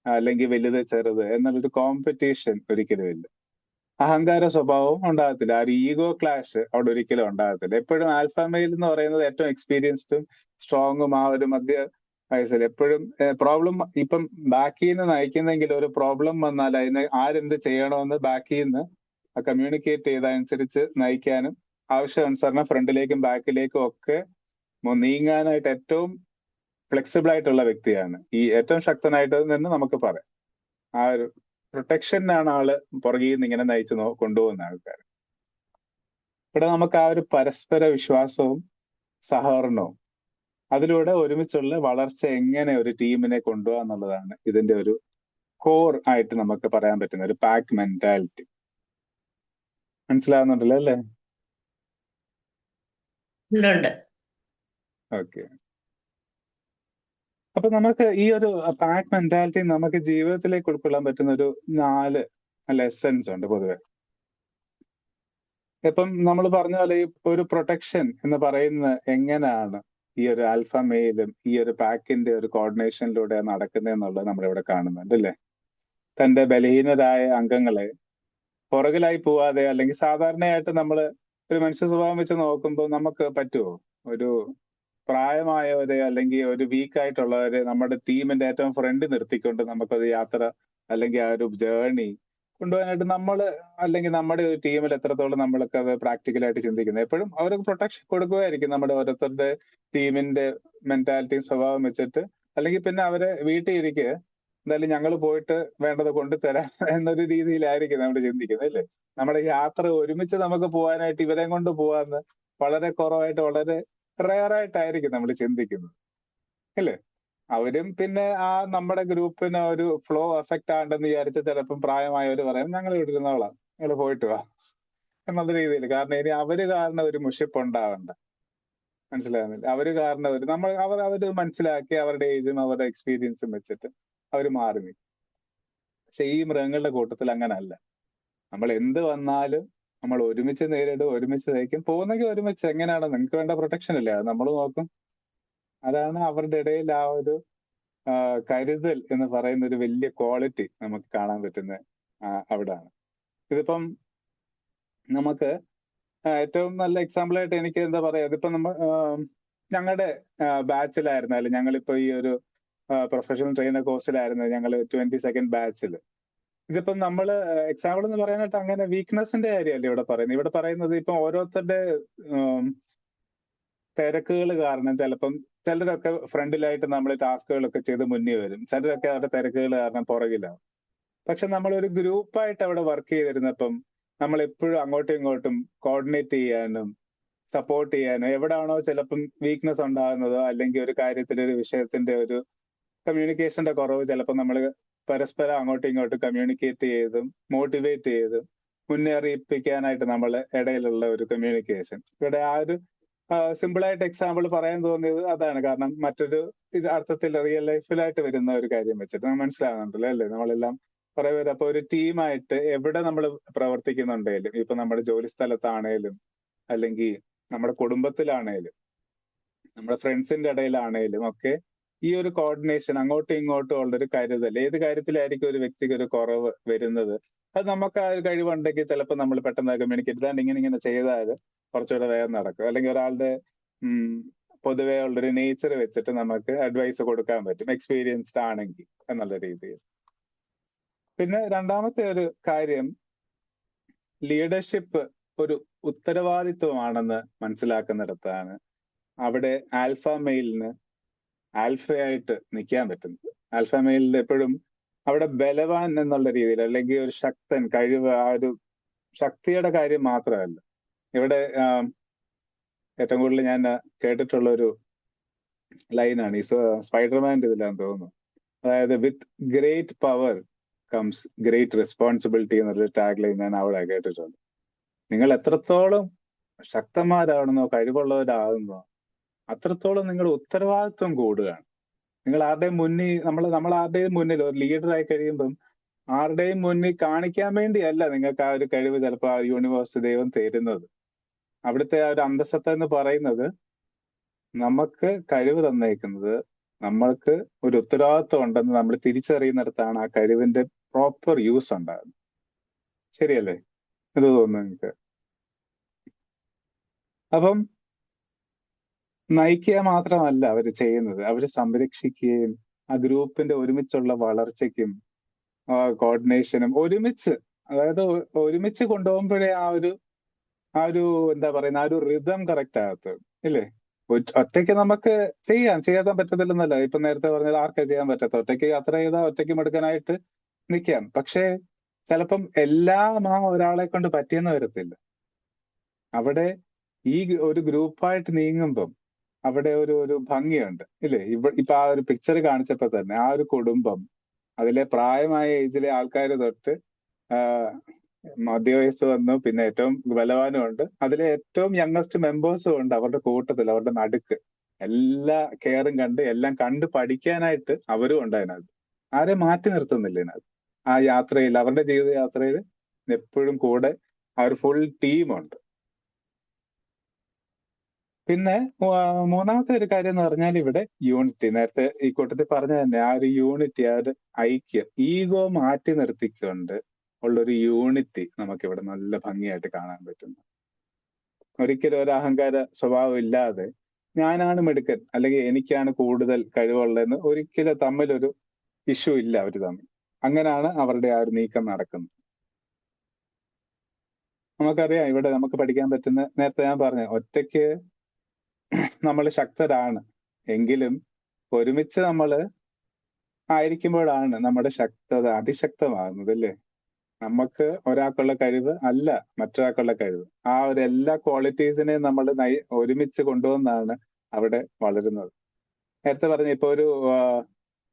അല്ലെങ്കിൽ വലുത് ചെറുത് എന്നുള്ളൊരു കോമ്പറ്റീഷൻ ഒരിക്കലും ഇല്ല. അഹങ്കാര സ്വഭാവവും ഉണ്ടാകത്തില്ല. ആ ഒരു ഈഗോ ക്ലാഷ് അവിടെ ഒരിക്കലും ഉണ്ടാകത്തില്ല. എപ്പോഴും ആൽഫ മെയിൽ എന്ന് പറയുന്നത് ഏറ്റവും എക്സ്പീരിയൻസ്ഡും സ്ട്രോങ്ങും ആ ഒരു മധ്യ വയസ്സിൽ എപ്പോഴും പ്രോബ്ലം, ഇപ്പം ബാക്കിൽ നിന്ന് നയിക്കുന്നെങ്കിൽ ഒരു പ്രോബ്ലം വന്നാൽ അതിന് ആരെന്ത് ചെയ്യണമെന്ന് ബാക്കിൽ നിന്ന് കമ്മ്യൂണിക്കേറ്റ് ചെയ്തതനുസരിച്ച് നയിക്കാനും ആവശ്യാനുസരണം ഫ്രണ്ടിലേക്കും ബാക്കിലേക്കും ഒക്കെ നീങ്ങാനായിട്ട് ഏറ്റവും ഫ്ലെക്സിബിൾ ആയിട്ടുള്ള വ്യക്തിയാണ്. ഈ ഏറ്റവും ശക്തനായിട്ട് നിന്ന് നമുക്ക് പറയാം. ആ ഒരു പ്രൊട്ടക്ഷനാണ് ആള് പുറകിൽ നിന്ന് ഇങ്ങനെ നയിച്ചു കൊണ്ടുപോകുന്ന ആൾക്കാർ. ഇവിടെ നമുക്ക് ആ ഒരു പരസ്പര വിശ്വാസവും സഹകരണവും അതിലൂടെ ഒരുമിച്ചുള്ള വളർച്ച എങ്ങനെ ഒരു ടീമിനെ കൊണ്ടുപോകാം എന്നുള്ളതാണ് ഇതിന്റെ ഒരു കോർ ആയിട്ട് നമുക്ക് പറയാൻ പറ്റുന്ന ഒരു പാക്ക് മെന്റാലിറ്റി. മനസ്സിലാവുന്നുണ്ടല്ലോ അല്ലേ? ഉണ്ട്. ഓക്കെ. അപ്പൊ നമുക്ക് ഈ ഒരു പാക്ക് മെന്റാലിറ്റി നമുക്ക് ജീവിതത്തിലേക്ക് ഉൾക്കൊള്ളാൻ പറ്റുന്ന ഒരു 4 ലെസൺസ് ഉണ്ട് പൊതുവെ. ഇപ്പം നമ്മൾ പറഞ്ഞ പോലെ ഈ ഒരു പ്രൊട്ടക്ഷൻ എന്ന് പറയുന്നത് എങ്ങനെയാണ് ഈ ഒരു ആൽഫ മെയിലും ഈ ഒരു പാക്കിന്റെ ഒരു കോർഡിനേഷനിലൂടെ നടക്കുന്നതെന്നുള്ളത് നമ്മളിവിടെ കാണുന്നുണ്ട് അല്ലേ? തന്റെ ബലഹീനരായ അംഗങ്ങളെ പുറകിലായി പോവാതെ, അല്ലെങ്കിൽ സാധാരണയായിട്ട് നമ്മൾ ഒരു മനുഷ്യ സ്വഭാവം വെച്ച് നോക്കുമ്പോൾ നമുക്ക് പറ്റുമോ ഒരു പ്രായമായവരെ അല്ലെങ്കിൽ ഒരു വീക്ക് ആയിട്ടുള്ളവരെ നമ്മുടെ ടീമിന്റെ ഏറ്റവും ഫ്രണ്ട് നിർത്തിക്കൊണ്ട് നമുക്കൊരു യാത്ര അല്ലെങ്കിൽ ആ ഒരു ജേർണി കൊണ്ടുപോകാനായിട്ട് നമ്മൾ അല്ലെങ്കിൽ നമ്മുടെ ഒരു ടീമിൽ എത്രത്തോളം നമ്മൾക്ക് അത് പ്രാക്ടിക്കലായിട്ട് ചിന്തിക്കുന്നത്? എപ്പോഴും അവർക്ക് പ്രൊട്ടക്ഷൻ കൊടുക്കുകയായിരിക്കും നമ്മുടെ ഓരോരുത്തരുടെ ടീമിന്റെ മെന്റാലിറ്റിയും സ്വഭാവം വെച്ചിട്ട്. അല്ലെങ്കിൽ പിന്നെ അവരെ വീട്ടിൽ ഇരിക്കുക, എന്തായാലും ഞങ്ങൾ പോയിട്ട് വേണ്ടത് കൊണ്ടുതരാം എന്നൊരു രീതിയിലായിരിക്കും നമ്മൾ ചിന്തിക്കുന്നത് അല്ലേ? നമ്മുടെ യാത്ര ഒരുമിച്ച് നമുക്ക് പോകാനായിട്ട് ഇവരെ കൊണ്ട് പോവാന്ന് വളരെ കുറവായിട്ട്, വളരെ റെയറായിട്ടായിരിക്കും നമ്മൾ ചിന്തിക്കുന്നത് അല്ലേ? അവരും പിന്നെ ആ നമ്മുടെ ഗ്രൂപ്പിന് ഒരു ഫ്ലോ എഫക്റ്റ് ആണ്ടെന്ന് വിചാരിച്ച ചിലപ്പം പ്രായമായവർ പറയും ഞങ്ങൾ ഇവിടെ ഇരുന്നോളാം, നിങ്ങൾ പോയിട്ട് വാ എന്നുള്ള രീതിയിൽ. കാരണം ഇനി അവര് കാരണം ഒരു മുഷിപ്പ് ഉണ്ടാവണ്ട. മനസ്സിലാകുന്നില്ല? അവര് കാരണം ഒരു അവര് മനസ്സിലാക്കി അവരുടെ ഏജും അവരുടെ എക്സ്പീരിയൻസും വെച്ചിട്ട് അവര് മാറി നിൽക്കും. പക്ഷെ ഈ മൃഗങ്ങളുടെ കൂട്ടത്തിൽ അങ്ങനല്ല. നമ്മൾ എന്ത് വന്നാലും നമ്മൾ ഒരുമിച്ച് നേരിടും, ഒരുമിച്ച് നയിക്കും. പോകുന്നെങ്കിൽ ഒരുമിച്ച് എങ്ങനെയാണ് നിങ്ങൾക്ക് വേണ്ട പ്രൊട്ടക്ഷൻ അല്ലേ അത് നമ്മൾ നോക്കും. അതാണ് അവരുടെ ഇടയിൽ ആ ഒരു കരുതൽ എന്ന് പറയുന്ന ഒരു വലിയ ക്വാളിറ്റി നമുക്ക് കാണാൻ പറ്റുന്ന അവിടാണ്. ഇതിപ്പം നമുക്ക് ഏറ്റവും നല്ല എക്സാമ്പിൾ ആയിട്ട് എനിക്ക് എന്താ പറയാ, ഇതിപ്പോ നമ്മൾ ഞങ്ങളുടെ ബാച്ചിലായിരുന്നാലും, ഞങ്ങളിപ്പോ ഈ ഒരു പ്രൊഫഷണൽ ട്രെയിനർ കോഴ്സിലായിരുന്നു ഞങ്ങൾ 22nd ബാച്ചിൽ. ഇതിപ്പം നമ്മള് എക്സാമ്പിൾ എന്ന് പറയാനായിട്ട് അങ്ങനെ വീക്ക്നെസിന്റെ കാര്യമല്ല ഇവിടെ പറയുന്നത്. ഇവിടെ പറയുന്നത് ഇപ്പം ഓരോരുത്തരുടെ തിരക്കുകൾ കാരണം ചിലപ്പം ചിലരൊക്കെ ഫ്രണ്ടിലായിട്ട് നമ്മൾ ടാസ്കുകളൊക്കെ ചെയ്ത് മുന്നിൽ വരും, ചിലരൊക്കെ അവരുടെ തിരക്കുകൾ കാരണം പുറകിലാവും. പക്ഷെ നമ്മൾ ഒരു ഗ്രൂപ്പായിട്ട് അവിടെ വർക്ക് ചെയ്തിരുന്നപ്പം നമ്മൾ എപ്പോഴും അങ്ങോട്ടും ഇങ്ങോട്ടും കോർഡിനേറ്റ് ചെയ്യാനും സപ്പോർട്ട് ചെയ്യാനും, എവിടാണോ ചിലപ്പം വീക്ക്നെസ് ഉണ്ടാകുന്നതോ അല്ലെങ്കിൽ ഒരു കാര്യത്തിൽ ഒരു വിഷയത്തിന്റെ ഒരു കമ്മ്യൂണിക്കേഷന്റെ കുറവ്, ചിലപ്പോൾ നമ്മൾ പരസ്പരം അങ്ങോട്ടും ഇങ്ങോട്ടും കമ്മ്യൂണിക്കേറ്റ് ചെയ്തും മോട്ടിവേറ്റ് ചെയ്തും മുന്നേറിയിപ്പിക്കാനായിട്ട് നമ്മളെ ഇടയിലുള്ള ഒരു കമ്മ്യൂണിക്കേഷൻ. ഇവിടെ ആ ഒരു സിമ്പിളായിട്ട് എക്സാമ്പിൾ പറയാൻ തോന്നിയത് അതാണ്. കാരണം മറ്റൊരു അർത്ഥത്തിൽ റിയൽ ലൈഫിലായിട്ട് വരുന്ന ഒരു കാര്യം വെച്ചിട്ട് മനസ്സിലാകുന്നുണ്ടല്ലോ അല്ലേ? നമ്മളെല്ലാം കുറെ പേര് അപ്പൊ ഒരു ടീമായിട്ട് എവിടെ നമ്മൾ പ്രവർത്തിക്കുന്നുണ്ടെങ്കിലും, ഇപ്പൊ നമ്മുടെ ജോലി സ്ഥലത്താണേലും അല്ലെങ്കിൽ നമ്മുടെ കുടുംബത്തിലാണേലും നമ്മുടെ ഫ്രണ്ട്സിന്റെ ഇടയിലാണേലും ഒക്കെ ഈ ഒരു കോർഡിനേഷൻ, അങ്ങോട്ടും ഇങ്ങോട്ടും ഉള്ളൊരു കരുതൽ, ഏത് കാര്യത്തിലായിരിക്കും ഒരു വ്യക്തിക്ക് ഒരു കുറവ് വരുന്നത്, അത് നമുക്ക് ആ ഒരു കഴിവുണ്ടെങ്കിൽ ചിലപ്പോൾ നമ്മൾ പെട്ടെന്ന് കമ്മ്യൂണിക്കേറ്റ് ചെയ്താണ്ട് ഇങ്ങനെ ചെയ്താൽ കുറച്ചുകൂടെ വേഗം നടക്കും. അല്ലെങ്കിൽ ഒരാളുടെ പൊതുവേ ഉള്ളൊരു നേച്ചർ വെച്ചിട്ട് നമുക്ക് അഡ്വൈസ് കൊടുക്കാൻ പറ്റും, എക്സ്പീരിയൻസ്ഡ് ആണെങ്കിൽ എന്നുള്ള രീതിയിൽ. പിന്നെ രണ്ടാമത്തെ ഒരു കാര്യം, ലീഡർഷിപ്പ് ഒരു ഉത്തരവാദിത്വമാണെന്ന് മനസ്സിലാക്കുന്നിടത്താണ് അവിടെ ആൽഫ മെയിലിന് ആൽഫയായിട്ട് നിൽക്കാൻ പറ്റുന്നത്. ആൽഫ മെയിലിൽ എപ്പോഴും അവിടെ ബലവാൻ എന്നുള്ള രീതിയിൽ, അല്ലെങ്കിൽ ഒരു ശക്തൻ, കഴിവ്, ആ ഒരു ശക്തിയുടെ കാര്യം മാത്രമല്ല. ഇവിടെ ഏറ്റവും കൂടുതൽ ഞാൻ കേട്ടിട്ടുള്ള ഒരു ലൈനാണ് ഈ സ്പൈഡർമാൻ്റെ ഇതിലാന്ന് തോന്നുന്നു. അതായത് with great power comes great responsibility എന്നുള്ളൊരു ടാഗ് ലൈൻ ഞാൻ അവിടെ കേട്ടിട്ടുണ്ട്. നിങ്ങൾ എത്രത്തോളം ശക്തന്മാരാണെന്നോ കഴിവുള്ളവരാകുന്നോ അത്രത്തോളം നിങ്ങളുടെ ഉത്തരവാദിത്വം കൂടുകയാണ്. നിങ്ങൾ ആരുടെയും മുന്നിൽ നമ്മൾ ആരുടെയും മുന്നിൽ ഒരു ലീഡറായി കഴിയുമ്പം ആരുടെയും മുന്നിൽ കാണിക്കാൻ വേണ്ടിയല്ല നിങ്ങൾക്ക് ആ ഒരു കഴിവ് ചിലപ്പോൾ ആ യൂണിവേഴ്സ് ദൈവം തരുന്നത്. അവിടുത്തെ ആ ഒരു അന്തസ്സത്ത എന്ന് പറയുന്നത് നമുക്ക് കഴിവ് തന്നേക്കുന്നത് നമ്മൾക്ക് ഒരു ഉത്തരവാദിത്വം ഉണ്ടെന്ന് നമ്മൾ തിരിച്ചറിയുന്നിടത്താണ് ആ കഴിവിന്റെ പ്രോപ്പർ യൂസ് ഉണ്ടാകുന്നത്. ശരിയല്ലേ? ഇത് തോന്നുന്നു നിങ്ങൾക്ക്? അപ്പം നയിക്കുക മാത്രമല്ല അവർ ചെയ്യുന്നത്, അവർ സംരക്ഷിക്കുകയും ആ ഗ്രൂപ്പിന്റെ ഒരുമിച്ചുള്ള വളർച്ചയ്ക്കും കോർഡിനേഷനും ഒരുമിച്ച്, അതായത് ഒരുമിച്ച് കൊണ്ടുപോകുമ്പോഴേ ആ ഒരു എന്താ പറയുന്ന ആ ഒരു റിതം കറക്റ്റ് ആകത്തുള്ളൂ ഇല്ലേ? ഒറ്റയ്ക്ക് നമുക്ക് ചെയ്യാൻ പറ്റത്തില്ലെന്നല്ല. ഇപ്പൊ നേരത്തെ പറഞ്ഞാൽ ആർക്കാ ചെയ്യാൻ പറ്റാത്ത, ഒറ്റയ്ക്ക് യാത്ര ചെയ്താൽ ഒറ്റയ്ക്ക് മെടുക്കാനായിട്ട് നിൽക്കാം. പക്ഷേ ചിലപ്പം എല്ലാം ആ ഒരാളെ കൊണ്ട് പറ്റിയെന്ന് വരത്തില്ല. അവിടെ ഈ ഒരു ഗ്രൂപ്പായിട്ട് നീങ്ങുമ്പം അവിടെ ഒരു ഭംഗിയുണ്ട് ഇല്ലേ? ഇപ്പൊ ആ ഒരു പിക്ചർ കാണിച്ചപ്പോ തന്നെ ആ ഒരു കുടുംബം, അതിലെ പ്രായമായ ഏജിലെ ആൾക്കാർ തൊട്ട് മധ്യവയസ്സ് വന്നു, പിന്നെ ഏറ്റവും ബലവാനും ഉണ്ട്, അതിലെ ഏറ്റവും യങ്ങസ്റ്റ് മെമ്പേഴ്സും ഉണ്ട് അവരുടെ കൂട്ടത്തിൽ, അവരുടെ നടുക്ക്. എല്ലാ കെയറും കണ്ട് എല്ലാം കണ്ട് പഠിക്കാനായിട്ട് അവരും ഉണ്ട് അതിനകത്ത്. ആരെയും മാറ്റി നിർത്തുന്നില്ല ഇതിനകത്ത്. ആ യാത്രയിൽ, അവരുടെ ജീവിതയാത്രയിൽ എപ്പോഴും കൂടെ ആ ഒരു ഫുൾ ടീമുണ്ട്. പിന്നെ മൂന്നാമത്തെ ഒരു കാര്യം എന്ന് പറഞ്ഞാൽ ഇവിടെ യൂണിറ്റി. നേരത്തെ ഈ കൂട്ടത്തിൽ പറഞ്ഞ തന്നെ ആ ഒരു യൂണിറ്റി, ആ ഒരു ഐക്യം, ഈഗോ മാറ്റി നിർത്തിക്കൊണ്ട് ഉള്ളൊരു യൂണിറ്റി നമുക്കിവിടെ നല്ല ഭംഗിയായിട്ട് കാണാൻ പറ്റുന്നു. ഒരിക്കലും ഒരു അഹങ്കാര സ്വഭാവം ഇല്ലാതെ ഞാനാണ് മിടുക്കൻ അല്ലെങ്കിൽ എനിക്കാണ് കൂടുതൽ കഴിവുള്ളതെന്ന് ഒരിക്കലും തമ്മിലൊരു ഇഷ്യൂ ഇല്ല അവർ തമ്മിൽ. അങ്ങനെയാണ് അവരുടെ ആ ഒരു നീക്കം നടക്കുന്നത്. നമുക്കറിയാം ഇവിടെ നമുക്ക് പഠിക്കാൻ പറ്റുന്ന, നേരത്തെ ഞാൻ പറഞ്ഞ ഒറ്റയ്ക്ക് നമ്മൾ ശക്തരാണ്, എങ്കിലും ഒരുമിച്ച് നമ്മൾ ആയിരിക്കുമ്പോഴാണ് നമ്മുടെ ശക്തത അതിശക്തമാകുന്നത് അല്ലേ? നമുക്ക് ഒരാൾക്കുള്ള കഴിവ് അല്ല മറ്റൊരാൾക്കുള്ള കഴിവ്. ആ ഒരു എല്ലാ ക്വാളിറ്റീസിനെ നമ്മൾ ഒരുമിച്ച് കൊണ്ടുവന്നാണ് അവിടെ വളരുന്നത്. നേരത്തെ പറഞ്ഞ ഇപ്പൊ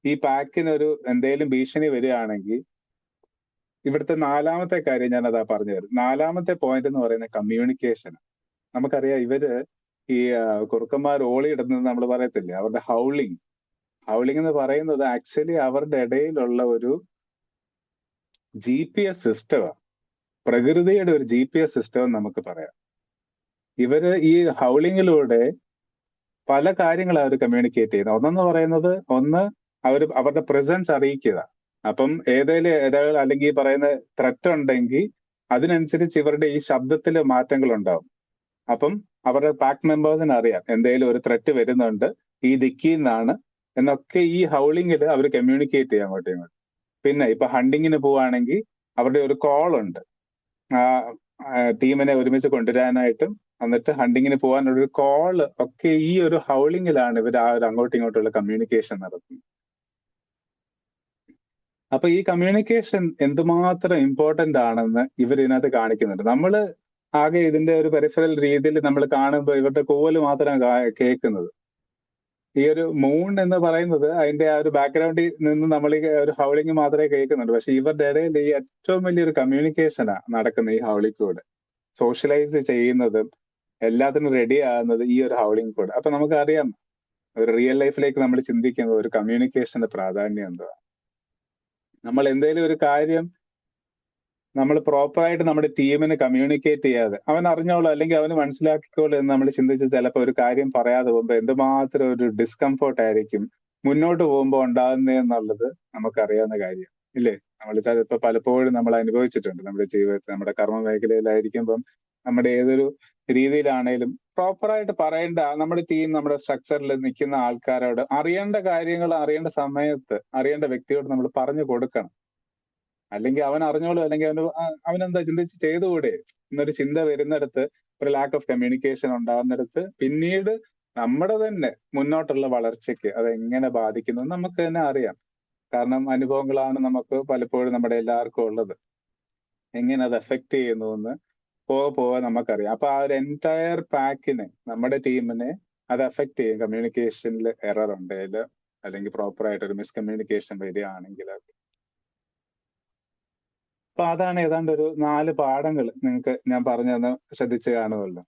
ഈ പാക്കിനൊരു എന്തേലും ഭീഷണി വരികയാണെങ്കിൽ ഇവിടുത്തെ നാലാമത്തെ കാര്യം ഞാൻ അതാ പറഞ്ഞു തരും. നാലാമത്തെ പോയിന്റ് എന്ന് പറയുന്നത് കമ്മ്യൂണിക്കേഷൻ. നമുക്കറിയാം ഇവര് ഈ കുറുക്കന്മാർ ഓളിയിടുന്നത് നമ്മൾ പറയത്തില്ലേ, അവരുടെ ഹൗളിങ് എന്ന് പറയുന്നത് ആക്ച്വലി അവരുടെ ഇടയിലുള്ള ഒരു GPS സിസ്റ്റമാണ്. പ്രകൃതിയുടെ ഒരു GPS സിസ്റ്റം നമുക്ക് പറയാം. ഇവര് ഈ ഹൗളിങ്ങിലൂടെ പല കാര്യങ്ങൾ അവർ കമ്മ്യൂണിക്കേറ്റ് ചെയ്യുന്നത്. ഒന്നെന്ന് പറയുന്നത്, അവരുടെ പ്രസൻസ് അറിയിക്കുക. അപ്പം ഏതെങ്കിലും ഇരകൾ അല്ലെങ്കിൽ പറയുന്ന ത്രെറ്റ് ഉണ്ടെങ്കിൽ അതിനനുസരിച്ച് ഇവരുടെ ഈ ശബ്ദത്തിൽ മാറ്റങ്ങൾ ഉണ്ടാവും. അപ്പം അവരുടെ പാക്ക് മെമ്പേഴ്സിന് അറിയാം എന്തെങ്കിലും ഒരു ത്രെറ്റ് വരുന്നുണ്ട് ഈ ദിക്കിൽ നിന്നാണ് എന്നൊക്കെ ഈ ഹൗളിങ്ങിൽ അവർ കമ്മ്യൂണിക്കേറ്റ് ചെയ്യാൻ അങ്ങോട്ടും ഇങ്ങോട്ടും. പിന്നെ ഇപ്പൊ ഹണ്ടിങ്ങിന് പോവുകയാണെങ്കിൽ അവരുടെ ഒരു കോൾ ഉണ്ട് ടീമിനെ ഒരുമിച്ച് കൊണ്ടുവരാനായിട്ടും, എന്നിട്ട് ഹണ്ടിങ്ങിന് പോകാനുള്ളൊരു കോള് ഒക്കെ ഈ ഒരു ഹൗളിങ്ങിലാണ് ഇവർ ആ ഒരു അങ്ങോട്ടും ഇങ്ങോട്ടുള്ള കമ്മ്യൂണിക്കേഷൻ നടത്തുന്നത്. അപ്പൊ ഈ കമ്മ്യൂണിക്കേഷൻ എന്തുമാത്രം ഇമ്പോർട്ടന്റ് ആണെന്ന് ഇവർ ഇതിനകത്ത് കാണിക്കുന്നുണ്ട്. നമ്മള് ആകെ ഇതിന്റെ ഒരു പെരിഫറൽ രീതിയിൽ നമ്മൾ കാണുമ്പോൾ ഇവരുടെ കൂവല് മാത്രം കേൾക്കുന്നത്. ഈ ഒരു മൂൺ എന്ന് പറയുന്നത് അതിന്റെ ആ ഒരു ബാക്ക്ഗ്രൗണ്ടിൽ നിന്ന് നമ്മൾ ഈ ഒരു ഹൗളിങ് മാത്രമേ കേൾക്കുന്നുള്ളൂ. പക്ഷെ ഇവരുടെ ഇടയിൽ ഈ ഏറ്റവും വലിയൊരു കമ്മ്യൂണിക്കേഷനാ നടക്കുന്നത് ഈ ഹൗളിങ്ങിലൂടെ. സോഷ്യലൈസ് ചെയ്യുന്നതും എല്ലാത്തിനും റെഡി ആകുന്നത് ഈ ഒരു ഹൗളിങ് കൂടെ. അപ്പൊ നമുക്കറിയാം ഒരു റിയൽ ലൈഫിലേക്ക് നമ്മൾ ചിന്തിക്കുമ്പോൾ ഒരു കമ്മ്യൂണിക്കേഷന്റെ പ്രാധാന്യം എന്താ. നമ്മൾ എന്തെങ്കിലും ഒരു കാര്യം നമ്മൾ പ്രോപ്പറായിട്ട് നമ്മുടെ ടീമിന് കമ്മ്യൂണിക്കേറ്റ് ചെയ്യാതെ അവൻ അറിഞ്ഞോളൂ അല്ലെങ്കിൽ അവന് മനസ്സിലാക്കിക്കോളൂ എന്ന് നമ്മൾ ചിന്തിച്ച് ചിലപ്പോൾ ഒരു കാര്യം പറയാതെ പോകുമ്പോൾ എന്തുമാത്രം ഒരു ഡിസ്കംഫോർട്ട് ആയിരിക്കും മുന്നോട്ട് പോകുമ്പോൾ ഉണ്ടാകുന്നതെന്നുള്ളത് നമുക്കറിയാവുന്ന കാര്യം ഇല്ലേ? നമ്മൾ ചിലപ്പോൾ പലപ്പോഴും നമ്മൾ അനുഭവിച്ചിട്ടുണ്ട് നമ്മുടെ ജീവിതത്തിൽ. നമ്മുടെ കർമ്മ മേഖലയിലായിരിക്കുമ്പം നമ്മുടെ ഏതൊരു രീതിയിലാണേലും പ്രോപ്പറായിട്ട് പറയേണ്ട നമ്മുടെ ടീം, നമ്മുടെ സ്ട്രക്ചറിൽ നിൽക്കുന്ന ആൾക്കാരോട് അറിയേണ്ട കാര്യങ്ങൾ അറിയേണ്ട സമയത്ത് അറിയേണ്ട വ്യക്തിയോട് നമ്മൾ പറഞ്ഞു കൊടുക്കണം. അല്ലെങ്കിൽ അവൻ അറിഞ്ഞോളൂ അല്ലെങ്കിൽ അവനെന്താ ചിന്തിച്ച് ചെയ്തുകൂടെ എന്നൊരു ചിന്ത വരുന്നിടത്ത്, ഒരു ലാക്ക് ഓഫ് കമ്മ്യൂണിക്കേഷൻ ഉണ്ടാകുന്നിടത്ത് പിന്നീട് നമ്മുടെ തന്നെ മുന്നോട്ടുള്ള വളർച്ചയ്ക്ക് അത് എങ്ങനെ ബാധിക്കുന്നു നമുക്ക് തന്നെ അറിയാം. കാരണം അനുഭവങ്ങളാണ് നമുക്ക് പലപ്പോഴും നമ്മുടെ എല്ലാവർക്കും ഉള്ളത്. എങ്ങനെ അത് എഫക്ട് ചെയ്യുന്നു എന്ന് പോകെ നമുക്കറിയാം. അപ്പൊ ആ ഒരു എൻറ്റയർ പാക്കിനെ, നമ്മുടെ ടീമിനെ അത് എഫക്ട് ചെയ്യും കമ്മ്യൂണിക്കേഷനിൽ എറർ ഉണ്ടെങ്കിൽ അല്ലെങ്കിൽ പ്രോപ്പറായിട്ട് ഒരു മിസ്കമ്മ്യൂണിക്കേഷൻ വരികയാണെങ്കിൽ. അപ്പൊ അതാണ് ഏതാണ്ട് ഒരു 4 പാഠങ്ങൾ നിങ്ങൾക്ക് ഞാൻ പറഞ്ഞതെന്ന് ശ്രദ്ധിച്ച് കാണുമല്ലോ.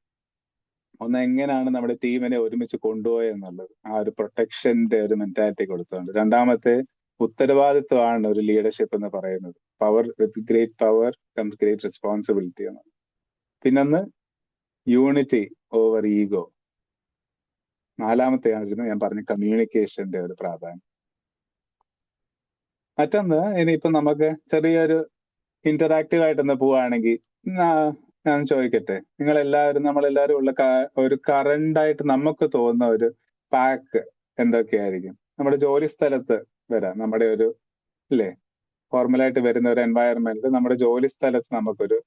ഒന്ന്, എങ്ങനെയാണ് നമ്മുടെ ടീമിനെ ഒരുമിച്ച് കൊണ്ടുപോയെന്നുള്ളത്, ആ ഒരു പ്രൊട്ടക്ഷന്റെ ഒരു മെന്റാലിറ്റി കൊടുത്തുകൊണ്ട്. രണ്ടാമത്തെ, ഉത്തരവാദിത്വമാണ് ഒരു ലീഡർഷിപ്പ് എന്ന് പറയുന്നത്. Power with great power comes great responsibility എന്നത്. പിന്നൊന്ന്, യൂണിറ്റി ഓവർ ഈഗോ. നാലാമത്തെയായിരുന്നു ഞാൻ പറഞ്ഞ കമ്മ്യൂണിക്കേഷന്റെ ഒരു പ്രാധാന്യം. മറ്റൊന്ന്, ഇനിയിപ്പോ നമുക്ക് ചെറിയൊരു ഇന്ററാക്റ്റീവ് ആയിട്ടൊന്ന് പോവുകയാണെങ്കിൽ ഞാൻ ചോദിക്കട്ടെ, നമ്മളെല്ലാവരും ഉള്ള ഒരു കറണ്ട് ആയിട്ട് നമുക്ക് തോന്നുന്ന ഒരു പാക്ക് എന്തൊക്കെയായിരിക്കും? നമ്മുടെ ജോലി സ്ഥലത്ത് വരാം, നമ്മുടെ ഒരു ഇല്ലേ ഫോർമലായിട്ട് വരുന്ന ഒരു എൻവയറമെന്റിൽ നമ്മുടെ ജോലി സ്ഥലത്ത് നമുക്കൊരു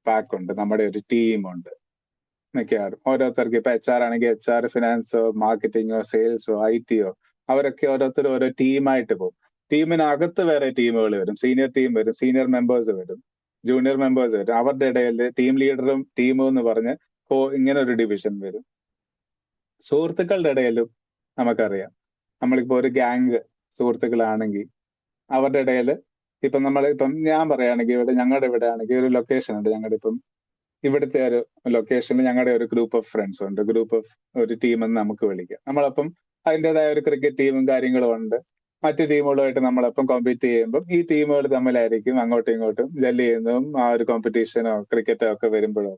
പാക്ക് ഉണ്ട്, നമ്മുടെ ഒരു ടീമുണ്ട് എന്നൊക്കെയാണ്. ഓരോരുത്തർക്ക് ഇപ്പൊ HR ആണെങ്കിൽ HR, ഫിനാൻസോ മാർക്കറ്റിങ്ങോ സെയിൽസോ IT അവരൊക്കെ ഓരോരുത്തരും ഓരോ ടീമായിട്ട് പോകും. ടീമിനകത്ത് വേറെ ടീമുകൾ വരും, സീനിയർ ടീം വരും, സീനിയർ മെമ്പേഴ്സ് വരും, ജൂനിയർ മെമ്പേഴ്സ് വരും. അവരുടെ ഇടയിൽ ടീം ലീഡറും ടീമും എന്ന് പറഞ്ഞ് ഇങ്ങനെ ഒരു ഡിവിഷൻ വരും. സുഹൃത്തുക്കളുടെ ഇടയിലും നമുക്കറിയാം. നമ്മളിപ്പോ ഒരു ഗ്യാങ് സുഹൃത്തുക്കളാണെങ്കിൽ അവരുടെ ഇടയിൽ ഇപ്പം ഞാൻ പറയുകയാണെങ്കിൽ ഞങ്ങളുടെ ഇവിടെ ആണെങ്കിൽ ഒരു ലൊക്കേഷൻ ഉണ്ട്. ഞങ്ങളുടെ ഇപ്പം ഇവിടുത്തെ ഒരു ലൊക്കേഷനിൽ ഞങ്ങളുടെ ഒരു ഗ്രൂപ്പ് ഓഫ് ഫ്രണ്ട്സ് ഉണ്ട്, ഒരു ടീം എന്ന് നമുക്ക് വിളിക്കാം. നമ്മളപ്പം അതിൻ്റെതായ ഒരു ക്രിക്കറ്റ് ടീമും കാര്യങ്ങളും ഉണ്ട്. മറ്റു ടീമുകളുമായിട്ട് നമ്മളപ്പം കോമ്പീറ്റ് ചെയ്യുമ്പം ഈ ടീമുകൾ തമ്മിലായിരിക്കും അങ്ങോട്ടും ഇങ്ങോട്ടും ജല്ല് ചെയ്യുന്നതും ആ ഒരു കോമ്പറ്റീഷനോ ക്രിക്കറ്റോ ഒക്കെ വരുമ്പോഴോ.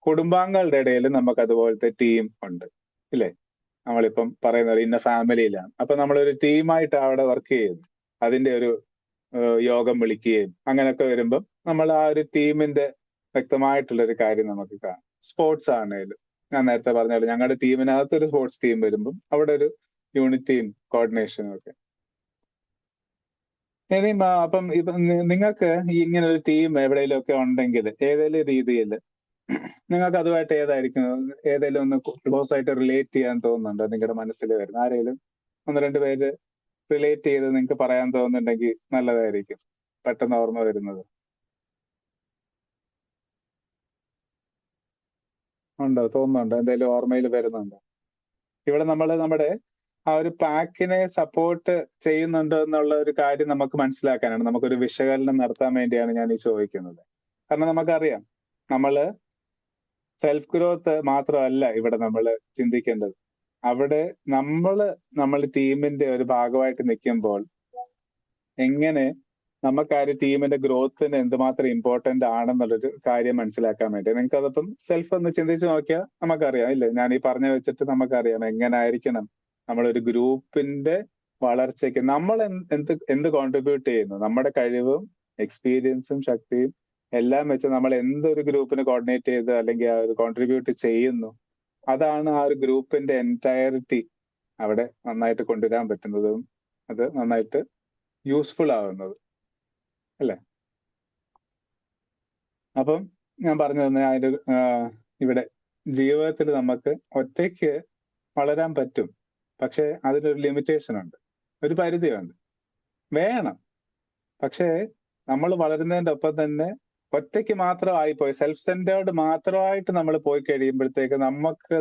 കുടുംബാംഗങ്ങളുടെ ഇടയിൽ നമുക്ക് അതുപോലത്തെ ടീം ഉണ്ട്, ഇല്ലേ? നമ്മളിപ്പം പറയുന്നത് ഇന്ന ഫാമിലിയിലാണ്, അപ്പൊ നമ്മളൊരു ടീമായിട്ട് അവിടെ വർക്ക് ചെയ്യുന്നു. അതിന്റെ ഒരു യോഗം വിളിക്കുകയും അങ്ങനെയൊക്കെ വരുമ്പം നമ്മൾ ആ ഒരു ടീമിന്റെ വ്യക്തമായിട്ടുള്ള ഒരു കാര്യം നമുക്ക് കാണാം. സ്പോർട്സ് ആണെങ്കിലും ഞാൻ നേരത്തെ പറഞ്ഞ ഞങ്ങളുടെ ടീമിനകത്ത് ഒരു സ്പോർട്സ് ടീം വരുമ്പം അവിടെ ഒരു യൂണിറ്റിയും കോർഡിനേഷനും ഒക്കെ. ഇനി അപ്പം നിങ്ങൾക്ക് ഇങ്ങനെ ഒരു ടീം എവിടെയെങ്കിലും ഒക്കെ ഉണ്ടെങ്കിൽ ഏതെങ്കിലും രീതിയിൽ നിങ്ങൾക്ക് അതുമായിട്ട് ഏതെങ്കിലും ഒന്ന് ക്ലോസ് ആയിട്ട് റിലേറ്റ് ചെയ്യാൻ തോന്നുന്നുണ്ടോ? നിങ്ങളുടെ മനസ്സിൽ വരുന്ന ആരെങ്കിലും 1-2 പേര് റിലേറ്റ് ചെയ്ത് നിങ്ങൾക്ക് പറയാൻ തോന്നുന്നുണ്ടെങ്കിൽ നല്ലതായിരിക്കും, പെട്ടെന്ന് ഓർമ്മ വരുന്നത്. ഉണ്ടോ? തോന്നുന്നുണ്ടോ? എന്തെങ്കിലും ഓർമ്മയിൽ വരുന്നുണ്ടോ? ഇവിടെ നമ്മുടെ ആ ഒരു പാക്കിനെ സപ്പോർട്ട് ചെയ്യുന്നുണ്ടോ എന്നുള്ള ഒരു കാര്യം നമുക്ക് മനസ്സിലാക്കാനാണ്, നമുക്കൊരു വിശകലനം നടത്താൻ വേണ്ടിയാണ് ഞാൻ ഈ ചോദിക്കുന്നത്. കാരണം നമുക്കറിയാം, നമ്മള് സെൽഫ് ഗ്രോത്ത് മാത്രമല്ല ഇവിടെ നമ്മൾ ചിന്തിക്കേണ്ടത്. അവിടെ നമ്മൾ ടീമിന്റെ ഒരു ഭാഗമായിട്ട് നിൽക്കുമ്പോൾ എങ്ങനെ നമുക്ക് ആ ഒരു ടീമിന്റെ ഗ്രോത്തിന് എന്തുമാത്രം ഇമ്പോർട്ടന്റ് ആണെന്നുള്ളൊരു കാര്യം മനസ്സിലാക്കാൻ വേണ്ടി. നിങ്ങൾക്ക് അതിപ്പം സെൽഫ് ഒന്ന് ചിന്തിച്ച് നോക്കിയാൽ നമുക്കറിയാം, ഇല്ലേ? ഞാൻ ഈ പറഞ്ഞു വെച്ചിട്ട് നമുക്കറിയാം എങ്ങനെ ആയിരിക്കണം നമ്മളൊരു ഗ്രൂപ്പിന്റെ വളർച്ചയ്ക്ക് നമ്മൾ എന്ത് കോൺട്രിബ്യൂട്ട് ചെയ്യുന്നു, നമ്മുടെ കഴിവും എക്സ്പീരിയൻസും ശക്തിയും എല്ലാം വെച്ച് നമ്മൾ എന്തൊരു ഗ്രൂപ്പിന് കോർഡിനേറ്റ് ചെയ്ത് അല്ലെങ്കിൽ ആ ഒരു കോൺട്രിബ്യൂട്ട് ചെയ്യുന്നു, അതാണ് ആ ഒരു ഗ്രൂപ്പിന്റെ എൻറ്റയറിറ്റി അവിടെ നന്നായിട്ട് കൊണ്ടുവരാൻ പറ്റുന്നതും അത് നന്നായിട്ട് യൂസ്ഫുൾ ആവുന്നത്, അല്ലേ? അപ്പം ഞാൻ പറഞ്ഞു തന്നെ അതിന്റെ ഇവിടെ ജീവിതത്തിൽ നമുക്ക് ഒറ്റയ്ക്ക് വളരാൻ പറ്റും, പക്ഷെ അതിനൊരു ലിമിറ്റേഷൻ ഉണ്ട്, ഒരു പരിധിയുണ്ട്. വേണം, പക്ഷേ നമ്മൾ വളരുന്നതിന്റെ ഒപ്പം തന്നെ ഒറ്റയ്ക്ക് മാത്രമായിപ്പോയി സെൽഫ് സെന്റേർഡ് മാത്രമായിട്ട് നമ്മൾ പോയി കഴിയുമ്പോഴത്തേക്ക്